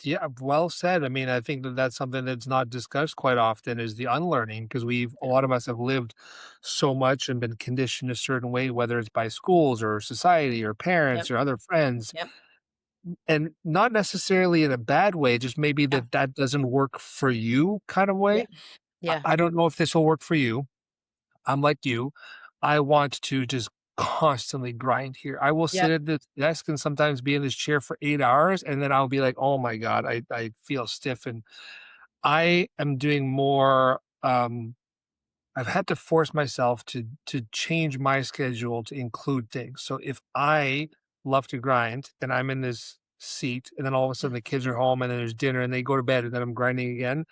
Yeah. Well said. I mean, I think that that's something that's not discussed quite often is the unlearning because a Yeah. lot of us have lived so much and been conditioned a certain way, whether it's by schools or society or Yep. parents or other friends, Yep. and not necessarily in a bad way, just maybe Yeah. that doesn't work for you kind of Yeah. way. Yeah. I don't know if this will work for you. I'm like you. I want to just constantly grind here. I will sit Yep. at this desk and sometimes be in this chair for 8 hours, and then I'll be like, "Oh my god, I feel stiff." And I am doing more, I've had to force myself to change my schedule to include things. So if I love to grind and I'm in this seat and then all of a sudden the kids are home and then there's dinner and they go to bed and then I'm grinding again,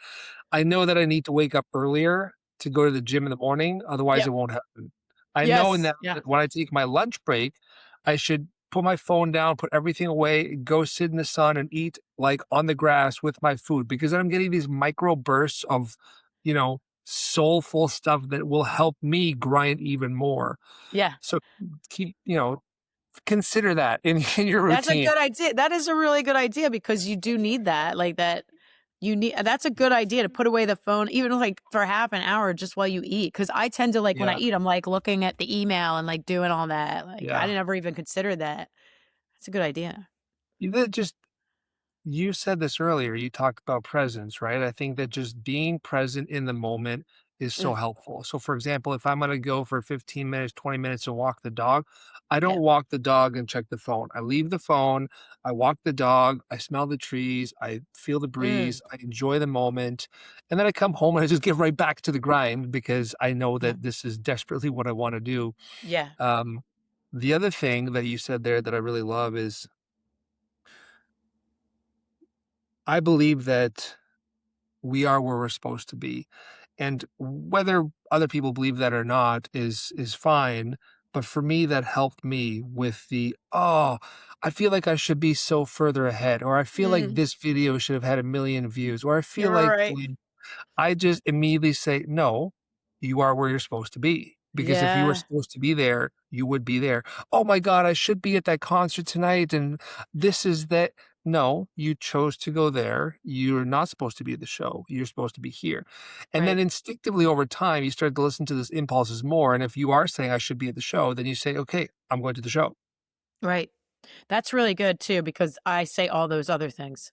I know that I need to wake up earlier to go to the gym in the morning, otherwise it Yep. won't happen. I know Yes. now Yeah. that when I take my lunch break, I should put my phone down, put everything away, go sit in the sun and eat like on the grass with my food because then I'm getting these micro bursts of, soulful stuff that will help me grind even more. Yeah. So keep, consider that in, in your That's a routine. good idea. That is a really good idea because you do need that. Like that you need that's a good idea to put away the phone even like for half an hour just while you eat. Cause I tend to like when I Yeah. eat, I'm like looking at the email and like doing all that. Like I Yeah. didn't ever even consider that. That's a good idea. Just You said this earlier, you talked about presence, right? I think that just being present in the moment is so Mm, helpful. So, for example, if I'm going to go for 15 minutes, 20 minutes to walk the dog, I don't yeah. walk the dog and check the phone. I leave the phone, I walk the dog, I smell the trees, I feel the Mm, breeze, I enjoy the moment. And then I come home and I just get right back to the grind because I know yeah. that this is desperately what I want to do. Yeah. Um, the other thing that you said there that I really love is I believe that we are where we're supposed to be. And whether other people believe that or not is fine. But for me, that helped me with oh, I feel like I should be so further ahead, or I feel like Mm, this video should have had 1,000,000 views, or I feel you're like right. I just immediately say, "No, you are where you're supposed to be." Because if you were Yeah. supposed to be there, you would be there. "Oh my god, I should be at that concert tonight, and this is that." No, you chose to go there. You're not supposed to be at the show. You're supposed to be here. And then Right. instinctively over time, you start to listen to those impulses more. And if you are saying I should be at the show, then you say, "Okay, I'm going to the show." Right. That's really good too because I say all those other things.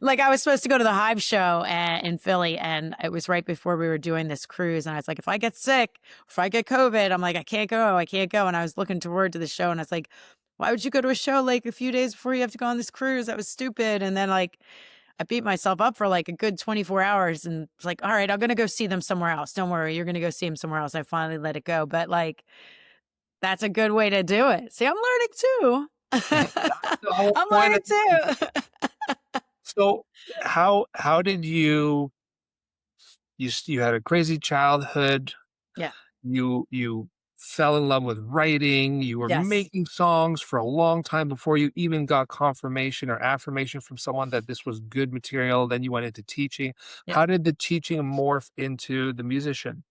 Like, I was supposed to go to the Hive show in Philly, and it was right before we were doing this cruise, and I was like, "If I get sick, if I get COVID," I'm like, I can't go," and I was looking forward to the show, and I was like, "Why would you go to a show, like, a few days before you have to go on this cruise? That was stupid," and then, like, I beat myself up for, like, a good 24 hours and it's like, "Alright, I'm gonna go see them somewhere else. Don't worry, you're gonna go see them somewhere else." I finally let it go, but, like, that's a good way to do it. See, I'm learning too. That's the whole I'm point learning of too. so how did you had a crazy childhood. Yeah. You fell in love with writing, you were Yes. making songs for a long time before you even got confirmation or affirmation from someone that this was good material, then you went into teaching. Yep. How did the teaching morph into the musician?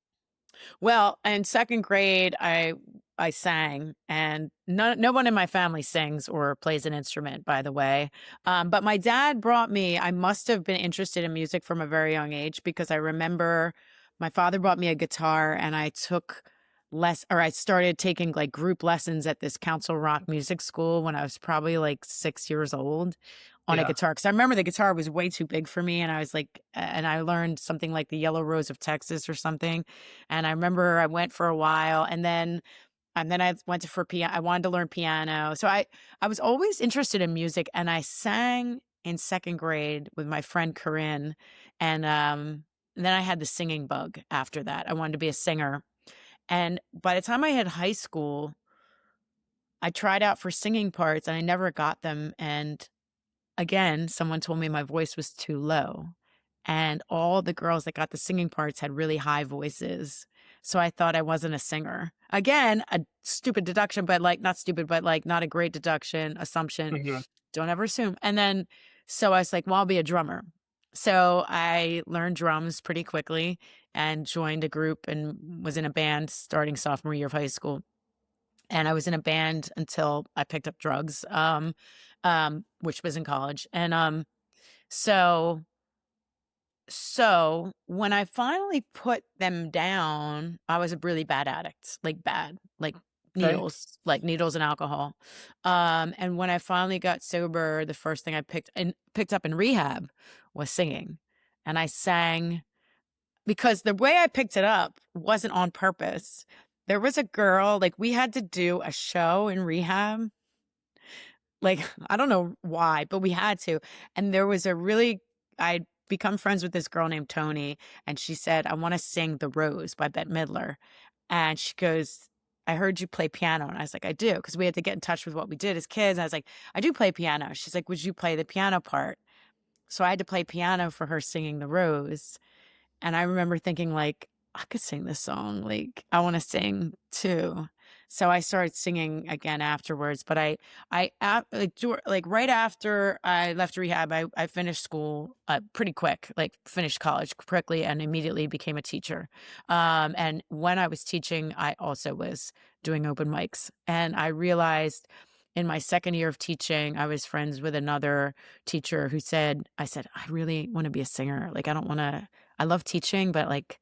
Well, in 2nd grade, I sang, and no one in my family sings or plays an instrument, by the way. But my dad brought me I must have been interested in music from a very young age because I remember my father bought me a guitar, and I started taking, like, group lessons at this Council Rock Music School when I was probably, like, 6 years old on a Yeah. guitar. Because I remember the guitar was way too big for me, and I was like and I learned something like the Yellow Rose of Texas or something, and I remember I went for a while, and then I went to for piano. I wanted to learn piano. So I was always interested in music, and I sang in 2nd grade with my friend Corinne, and then I had the singing bug after that. I wanted to be a singer, and by the time I hit high school, I tried out for singing parts, and I never got them, and again, someone told me my voice was too low, and all the girls that got the singing parts had really high voices, so I thought I wasn't a singer. Again, a stupid deduction, but, like not stupid, but, like, not a great deduction, assumption. Mhm. Don't ever assume, and then so I was like, "Well, I'll be a drummer." So I learned drums pretty quickly and joined a group and was in a band starting sophomore year of high school, and I was in a band until I picked up drugs, which was in college, and, so so when I finally put them down, I was a really bad addict, like bad, Okay. like needles and alcohol, and when I finally got sober, the first thing I picked up in rehab was singing, and I sang because the way I picked it up wasn't on purpose. There was a girl, like, we had to do a show in rehab Like, I don't know why, but we had to. And there was a really I'd become friends with this girl named Tony, and she said, "I wanna sing The Rose by Bette Midler." And she goes, "I heard you play piano." And I was like, "I do," because we had to get in touch with what we did as kids. And I was like, "I do play piano." She's like, "Would you play the piano part?" So I had to play piano for her singing The Rose. And I remember thinking like, I could sing this song, like, I wanna sing too. So I started singing again afterwards, but like, right after I left rehab, I finished school, pretty quick, like, finished college quickly and immediately became a teacher. And when I was teaching, I also was doing open mics, and I realized in my 2nd year of teaching, I was friends with another teacher who said I said, "I really wanna be a singer, like, I love teaching, but, like,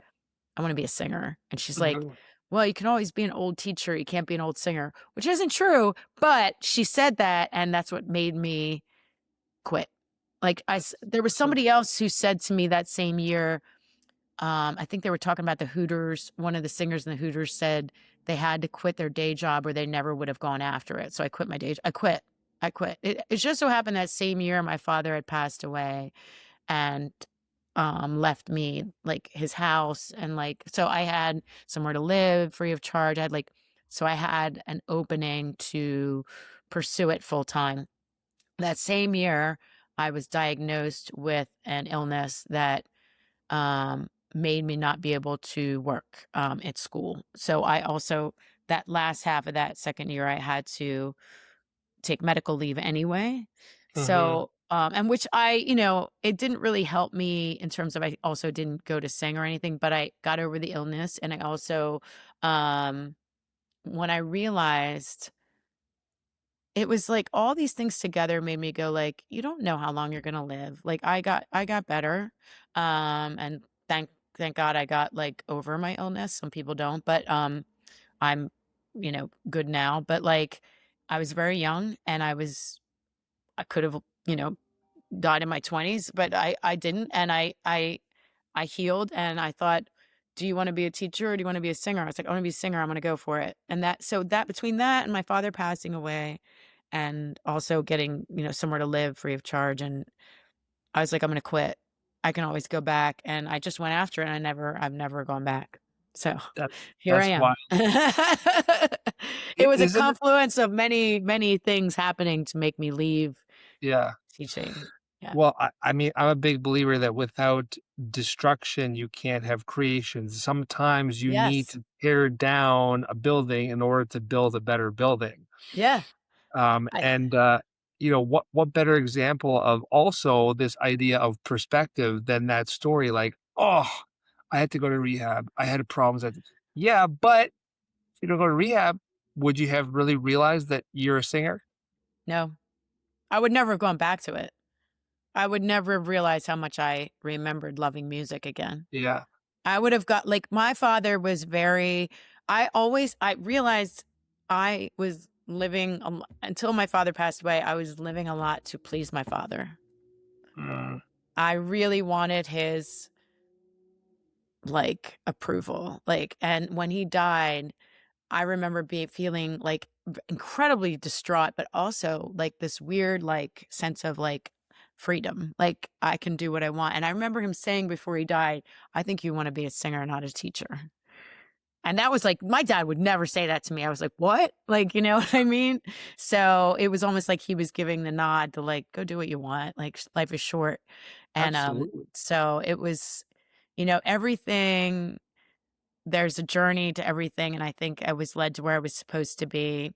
I wanna be a singer." And she's like, Mhm. "Well, you can always be an old teacher, you can't be an old singer," which isn't true, but she said that, and that's what made me quit. Like, there was Mm. somebody else who said to me that same year, I think they were talking about the Hooters, one of the singers in the Hooters said they had to quit their day job or they never would have gone after it, so I quit my day I quit. I quit. It just so happened that same year my father had passed away, and left me like his house, and like so I had somewhere to live free of charge. So I had an opening to pursue it full time. That same year, I was diagnosed with an illness that made me not be able to work at school. So I also that last half of that 2nd year, I had to take medical leave anyway. Mhm. So, and which it didn't really help me in terms of I also didn't go to sing or anything, but I got over the illness. And I also, um, when I realized it was like all these things together made me go like, you don't know how long you're gonna live. Like I got better. And thank God I got like over my illness. Some people don't, but I'm, good now. But like I was very young and I could have, died in my 20s, but I didn't, and I healed, and I thought, "Do you wanna be a teacher or do you wanna be a singer?" I was like, "I wanna be a singer, I'm gonna go for it." And that between that and my father passing away and also getting, somewhere to live free of charge, and I was like, "I'm gonna quit. I can always go back," and I just went after it, and I've never gone back. So, That here I that's am. wild. It was a Isn't it? confluence of many, many things happening to make me leave Yeah. teaching. Yeah. Well, I mean, I'm a big believer that without destruction, you can't have creation. Sometimes you need Yes. to tear down a building in order to build a better building. Yeah. I And what better example of also this idea of perspective than that story? Like, oh, I had to go to rehab. I had problems. Yeah, but if you don't go to rehab, would you have really realized that you're a singer? No. I would never have gone back to it. I would never have realized how much I remembered loving music again. Yeah. I would have got like, my father was very I realized I was living until my father passed away, I was living a lot to please my father. Mm, I really wanted his, like, approval, like, and when he died, I remember being feeling, like, incredibly distraught, but also, like, this weird, like, sense of, like, freedom, like, I can do what I want, and I remember him saying before he died, "I think you wanna be a singer, not a teacher." And that was like my dad would never say that to me. I was like, "What?" Like, you know what I mean? So, it was almost like he was giving the nod to, like, "Go do what you want, like, life is short." And, absolutely. so it was, everything there's a journey to everything, and I think I was led to where I was supposed to be,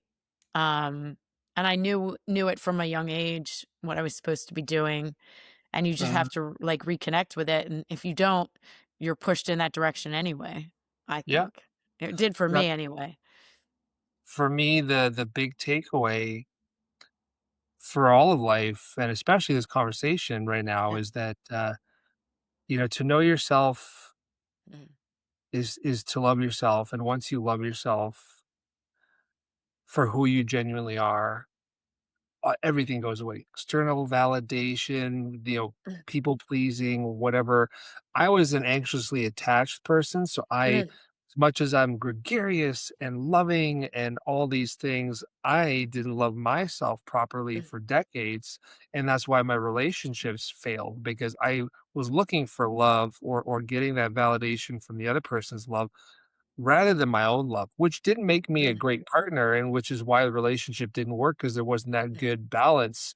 um, and I knew it from a young age, what I was supposed to be doing, and you just Mhm. have to, like, reconnect with it, and if you don't, you're pushed in that direction anyway, I Yeah. think. It did for That me anyway. for me, the big takeaway for all of life, and especially this conversation right now, Yeah. is that to know yourself Mm. is to love yourself, and once you love yourself for who you genuinely are, everything goes away. External validation, Mm. people pleasing, whatever. I was an anxiously attached person, so I Mm. as much as I'm gregarious and loving and all these things, I didn't love myself properly for decades. And that's why my relationships failed because I was looking for love or getting that validation from the other person's love rather than my own love, which didn't make me a Mm, great partner. And which is why the relationship didn't work because there wasn't that good balance.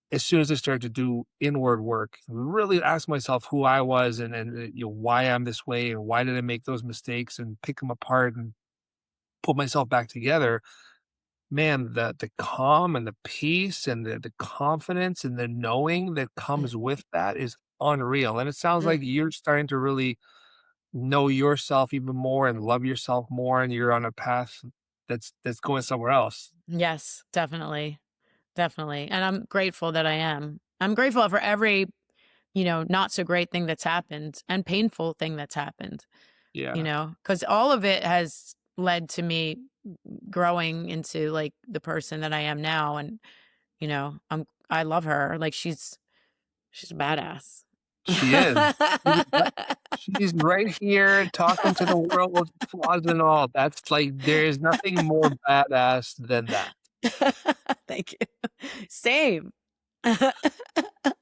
As soon as I started to do inward work, really ask myself who I was and why I'm this way and why did I make those mistakes and pick them apart and put myself back together, man, the calm and the peace and the confidence and the knowing that mm, comes with that is unreal. And it sounds mm. like you're starting to really know yourself even more and love yourself more, and you're on a path that's going somewhere else. Yes, definitely, definitely, and I'm grateful that I am. I'm grateful for every, not so great thing that's happened and painful thing that's happened, Yeah. because all of it has led to me growing into, like, the person that I am now, and, I love her, like, she's a badass. She is. She's she's right here talking to the world with flaws and all. That's like there is nothing more badass than that. Thank you. Same.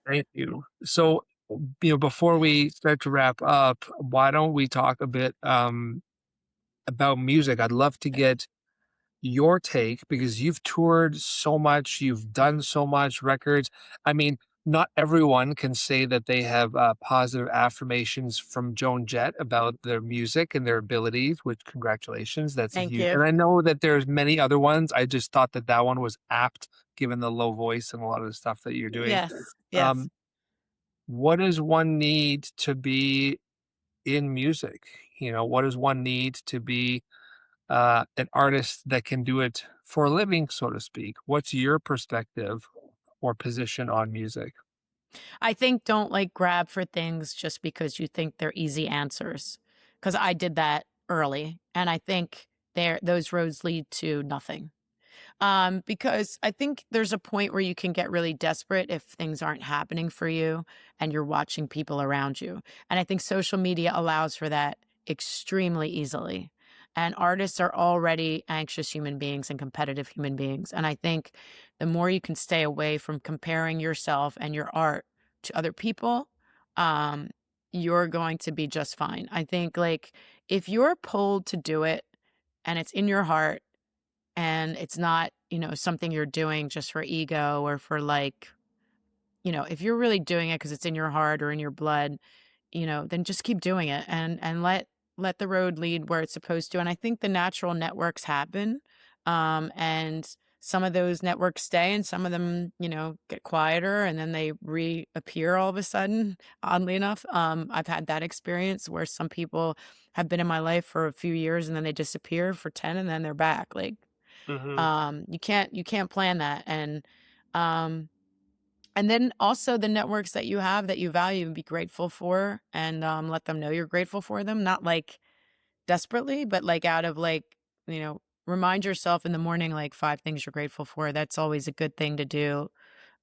Thank you. So, before we start to wrap up, why don't we talk a bit about music? I'd love to get your take because you've toured so much, you've done so much records. I mean, not everyone can say that they have positive affirmations from Joan Jett about their music and their abilities, which congratulations, that's a Thank huge, you. and I know that there's many other ones. I just thought that that one was apt given the low voice and a lot of the stuff that you're doing. Yes, yes. Um, what does one need to be in music? What does one need to be an artist that can do it for a living, so to speak? What's your perspective or position on music? I think don't, like, grab for things just because you think they're easy answers. Because I did that early, and I think those roads lead to nothing. Because I think there's a point where you can get really desperate if things aren't happening for you and you're watching people around you. And I think social media allows for that extremely easily. And artists are already anxious human beings and competitive human beings. And I think the more you can stay away from comparing yourself and your art to other people, um, you're going to be just fine. I think, like, if you're pulled to do it and it's in your heart and it's not, something you're doing just for ego or for, like, if you're really doing it because it's in your heart or in your blood, then just keep doing it and let the road lead where it's supposed to. And I think the natural networks happen. And some of those networks stay and some of them, get quieter and then they reappear all of a sudden, oddly enough. I've had that experience where some people have been in my life for a few years and then they disappear for 10 and then they're back. Like, Mhm. you can't plan that, um, and then also the networks that you have that you value, be grateful for, and let them know you're grateful for them, not like desperately, but like out of like, remind yourself in the morning like 5 things you're grateful for. That's always a good thing to do.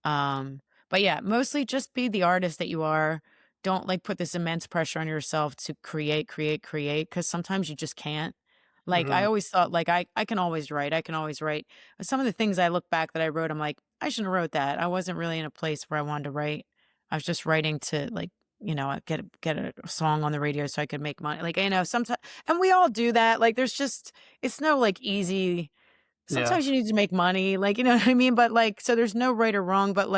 Um, but yeah, mostly just be the artist that you are. Don't like put this immense pressure on yourself to create, create, create, because sometimes you just can't. Like I Mhm. always thought like I can always write. I can always write. But some of the things I look back that I wrote, I'm like, I shouldn't have wrote that. I wasn't really in a place where I wanted to write. I was just writing to like, get a song on the radio so I could make money. Like, sometimes and we all do that. Like there's just it's no like easy Yeah. sometimes you need to make money, like, you know what I mean? But, like so there's no right or wrong, but,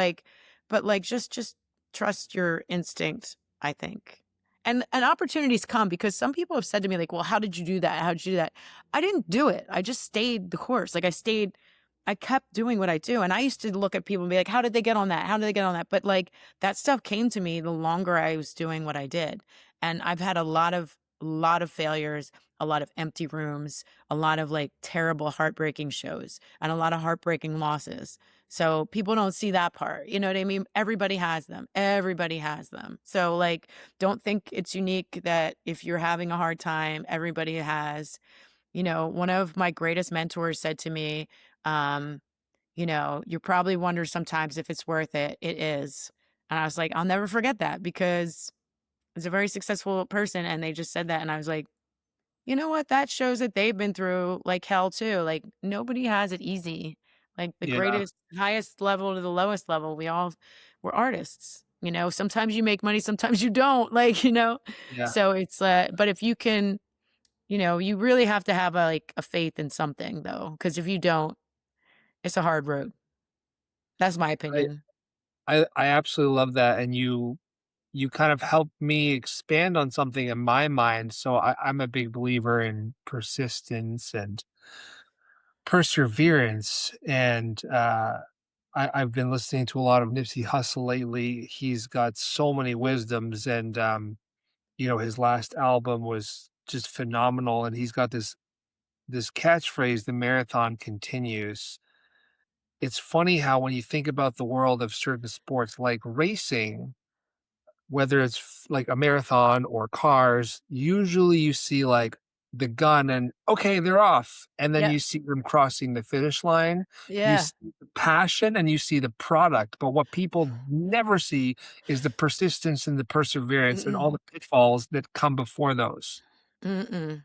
just trust your instinct, I think. And opportunities come because some people have said to me, like, "Well, how did you do that? How did you do that?" I didn't do it. I just stayed the course. Like, I kept doing what I do, and I used to look at people and be like, "How did they get on that? How did they get on that?" But, like, that stuff came to me the longer I was doing what I did. And I've had a lot of failures, a lot of empty rooms, a lot of like terrible heartbreaking shows and a lot of heartbreaking losses. So people don't see that part. You know what I mean? Everybody has them. Everybody has them. So like don't think it's unique that if you're having a hard time, everybody has. One of my greatest mentors said to me, um, you probably wonder sometimes if it's worth it. It is. And I was like, I'll never forget that because it's a very successful person and they just said that and I was like, you know what? That shows that they've been through like hell too. Like nobody has it easy. Like the Yeah, greatest, highest level to the lowest level, we're artists. You know, sometimes you make money, sometimes you don't. Like, yeah. so it's but if you can, you really have to have a faith in something though, because if you don't, it's a hard road. That's my I opinion. I absolutely love that, and you kind of helped me expand on something in my mind. So I'm a big believer in persistence and perseverance. And I've been listening to a lot of Nipsey Hussle lately. He's got so many wisdoms, and his last album was just phenomenal. And he's got this catchphrase, "The marathon continues." It's funny how when you think about the world of certain sports like racing, whether it's like a marathon or cars, usually you see like the gun and okay, they're off. And then Yep. you see them crossing the finish line. You Yeah. see the passion and you see the product. But what people never see is the persistence and the perseverance and all Mm-mm. the pitfalls that come before those. Mm-mm.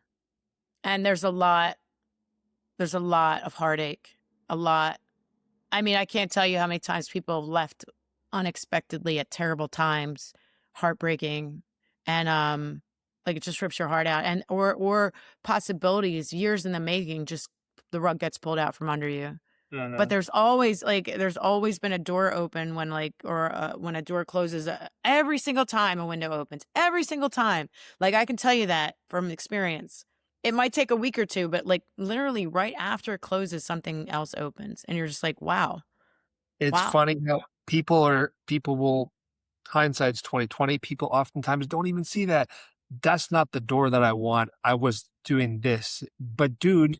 And there's a lot of heartache, a lot. I mean, I can't tell you how many times people have left unexpectedly at terrible times, heartbreaking, and like it just rips your heart out, and or possibilities years in the making, just the rug gets pulled out from under you. But Uh-huh. there's always been a door open when or when a door closes. Every single time a window opens, every single time. Like I can tell you that from experience. It might take a week or two, but like literally right after it closes, something else opens, and you're just like, wow, It's wow, funny how people will hindsight's 2020. People oftentimes don't even see that. That's not the door that I want. I was doing this. But dude,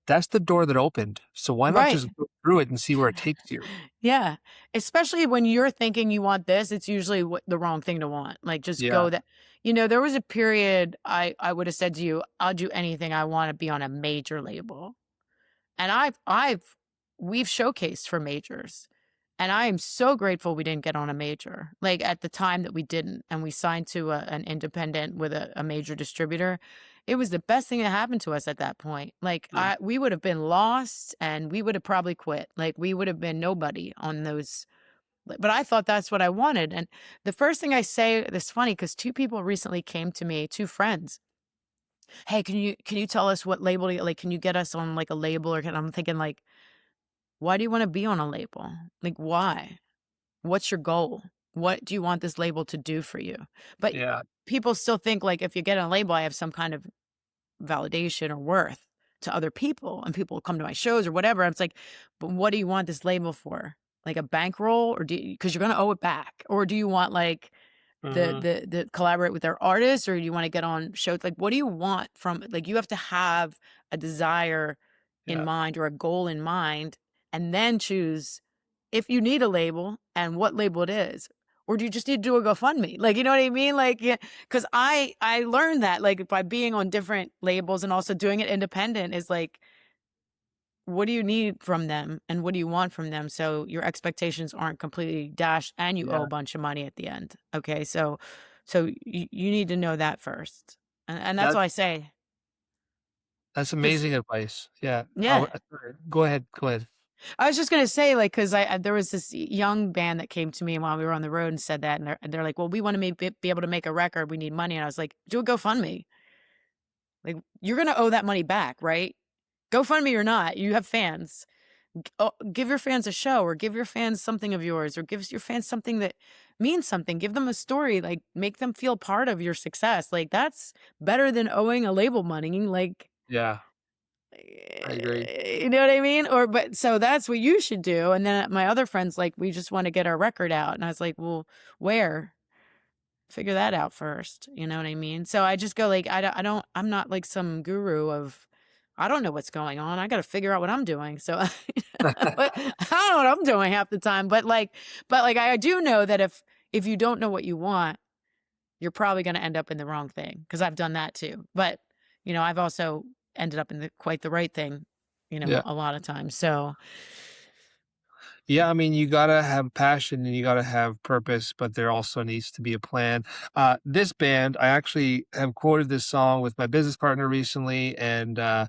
that's the door that opened. So why not just right. go through it and see where it takes you? Yeah. Especially when you're thinking you want this, it's usually the wrong thing to want. Like just Yeah. go that. There was a period I would have said to you, I'll do anything I want to be on a major label. And we've showcased for majors. And I am so grateful we didn't get on a major. Like at the time that we didn't, and we signed to an independent with a major distributor. It was the best thing that happened to us at that point. Like Yeah. we would have been lost, and we would have probably quit. Like we would have been nobody on those. But I thought that's what I wanted. And the first thing I say, it's funny because two people recently came to me, two friends. Hey, can you tell us what label like? Can you get us on like a label? I'm thinking like, why do you want to be on a label? Like, why? What's your goal? What do you want this label to do for you? But Yeah. people still think like if you get on a label, I have some kind of validation or worth to other people, and people come to my shows or whatever. It's like, but what do you want this label for? Like a bankroll, or because you're going to owe it back, or do you want like Mhm. the collaborate with their artists, or do you want to get on shows? Like, what do you want from like you have to have a desire in Yeah. mind or a goal in mind, and then choose if you need a label and what label it is. Or do you just need to do a GoFundMe? Like, you know what I mean? Like, yeah, because I learned that like by being on different labels and also doing it independent is like, what do you need from them and what do you want from them? So your expectations aren't completely dashed and you owe Yeah. a bunch of money at the end. Okay. So you need to know that first. And that's That why I say, that's because, amazing advice. Yeah. yeah, Sorry. Go ahead. Go ahead. I was just gonna say, like, because there was this young band that came to me while we were on the road and said that, and they're like, "Well, we want to be able to make a record. We need money." And I was like, "Do a GoFundMe. Like, you're gonna owe that money back, right? GoFundMe or not, you have fans. Give your fans a show, or give your fans something of yours, or give your fans something that means something. Give them a story, like make them feel part of your success. Like that's better than owing a label money. Like, Yeah. I agree. you know what I mean? But so that's what you should do. And then my other friends like, we just want to get our record out, and I was like, well, where? Figure that out first. You know what I mean? So I just go like, I'm not like some guru of. I don't know what's going on. I got to figure out what I'm doing. So, but I don't know what I'm doing half the time. But like, I do know that if you don't know what you want, you're probably going to end up in the wrong thing. Because I've done that too. But I've also ended up in quite the right thing. Yeah. A lot of times. So Yeah, I mean, you gotta have passion and you gotta have purpose, but there also needs to be a plan. This band, I actually have quoted this song with my business partner recently, and I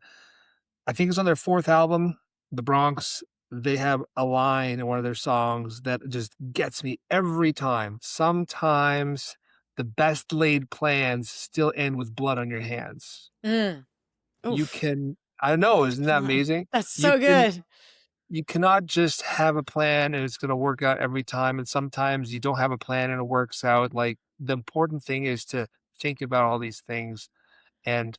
think it's on their fourth album, The Bronx. They have a line in one of their songs that just gets me every time. Sometimes the best laid plans still end with blood on your hands. Mm. You Oof. can, I don't know, isn't that amazing? That's You so can good. you cannot just have a plan and it's gonna work out every time, and sometimes you don't have a plan and it works out, like, the important thing is to think about all these things, and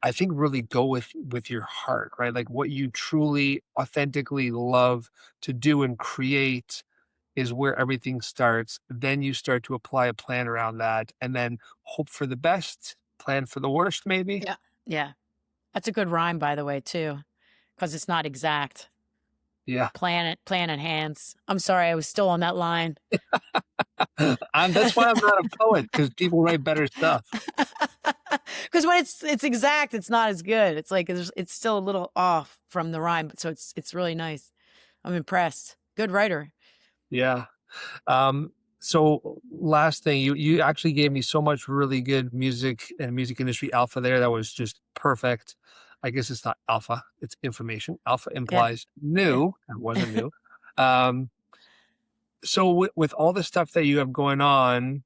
I think really go with your heart, right? Like, what you truly, authentically love to do and create is where everything starts, then you start to apply a plan around that, and then hope for the best, plan for the worst, maybe? Yeah. Yeah. That's a good rhyme, by the way, too, because it's not exact. Yeah. Plan and hands. I'm sorry, I was still on that line. That's why I'm not a poet because people write better stuff. Because when it's exact, it's not as good. It's like it's still a little off from the rhyme, but so it's really nice. I'm impressed. Good writer. Yeah. So last thing, you actually gave me so much really good music and music industry alpha there. That was just perfect. I guess it's not alpha, it's information. Alpha Yeah, implies yeah. new. It wasn't new. Um, so with all the stuff that you have going on,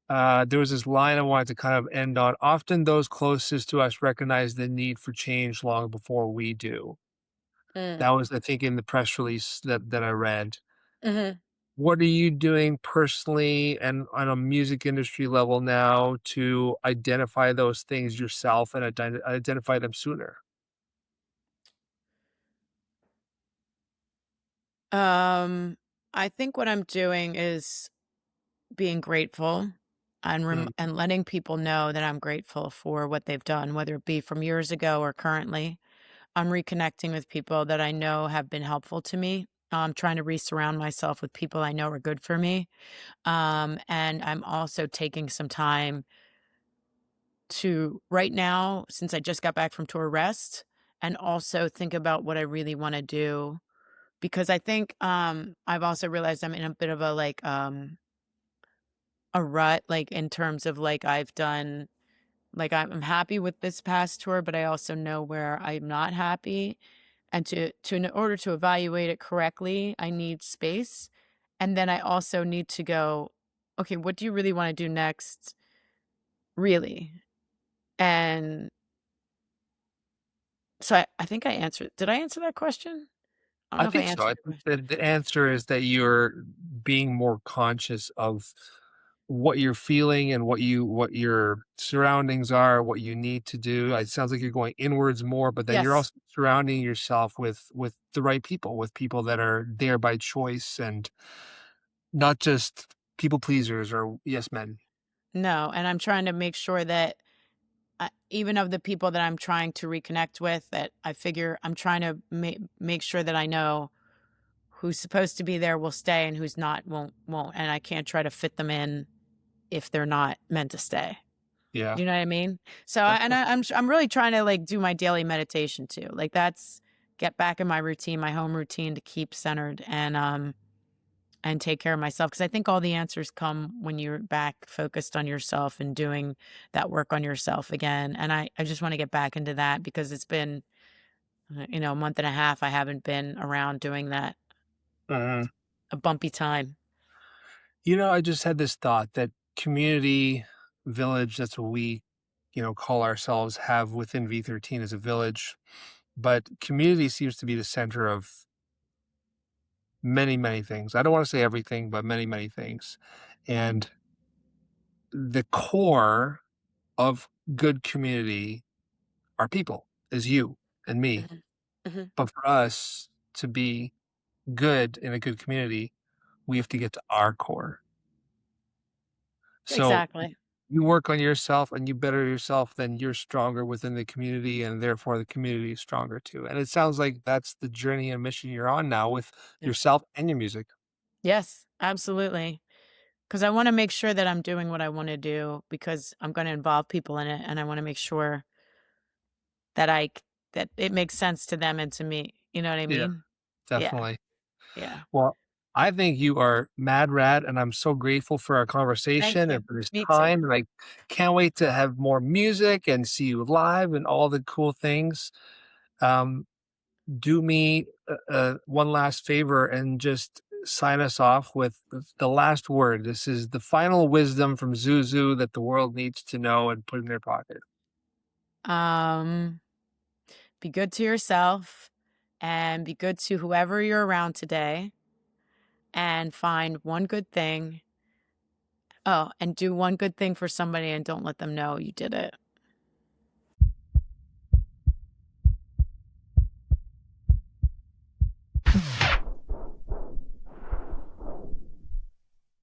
there was this line I wanted to kind of end on. Often those closest to us recognize the need for change long before we do. Mm. That was, I think, in the press release that I read. Mhm. What are you doing personally and on a music industry level now to identify those things yourself and identify them sooner? Um, I think what I'm doing is being grateful and Mm, and letting people know that I'm grateful for what they've done, whether it be from years ago or currently. I'm reconnecting with people that I know have been helpful to me. I'm trying to surround myself with people I know are good for me. And I'm also taking some time to right now, since I just got back from tour, rest and also think about what I really want to do. Because I think I've also realized I'm in a bit of a rut, like in terms of like I've done like I'm happy with this past tour, but I also know where I'm not happy. And in order to evaluate it correctly, I need space. And then I also need to go, okay, what do you really want to do next? Really? And so I think I answered. Did I answer that question? I don't I know if I think so. answered I the think question. that the answer is that you're being more conscious of what you're feeling and what your surroundings are, what you need to do. It sounds like you're going inwards more, but then you're Yes. also surrounding yourself with the right people, with people that are there by choice and not just people pleasers or yes men. No. And I'm trying to make sure that even of the people that I'm trying to reconnect with, that I figure I'm trying to make sure that I know who's supposed to be there will stay and who's not won't. And I can't try to fit them in if they're not meant to stay. Yeah. You know what I mean? So, Definitely. I'm really trying to, like, do my daily meditation too. Like, that's get back in my routine, my home routine to keep centered and take care of myself. Because I think all the answers come when you're back focused on yourself and doing that work on yourself again, and I just wanna get back into that because it's been, a month and a half I haven't been around doing that. Mhm. A bumpy time. I just had this thought that community village, that's what we, call ourselves, have within V13 as a village. But community seems to be the center of many, many things. I don't want to say everything, but many, many things. And the core of good community are people, is you and me. Mhm. Mhm. But for us to be good in a good community, we have to get to our core. So Exactly. you work on yourself and you better yourself, then you're stronger within the community, and therefore the community is stronger too. And it sounds like that's the journey and mission you're on now with Yeah. yourself and your music. Yes, absolutely. 'Cause I wanna make sure that I'm doing what I wanna do because I'm gonna involve people in it, and I wanna make sure that that it makes sense to them and to me, you know what I Yeah, mean? Yeah, definitely. Yeah. Well, I think you are mad rad, and I'm so grateful for our Thank conversation you. and for this Me too. time. And I can't wait to have more music and see you live and all the cool things. Um, do me one last favor and just sign us off with the last word. This is the final wisdom from ZouZou that the world needs to know and put in their pocket. Um, be good to yourself and be good to whoever you're around today and find one good thing. Oh, and do one good thing for somebody and don't let them know you did it.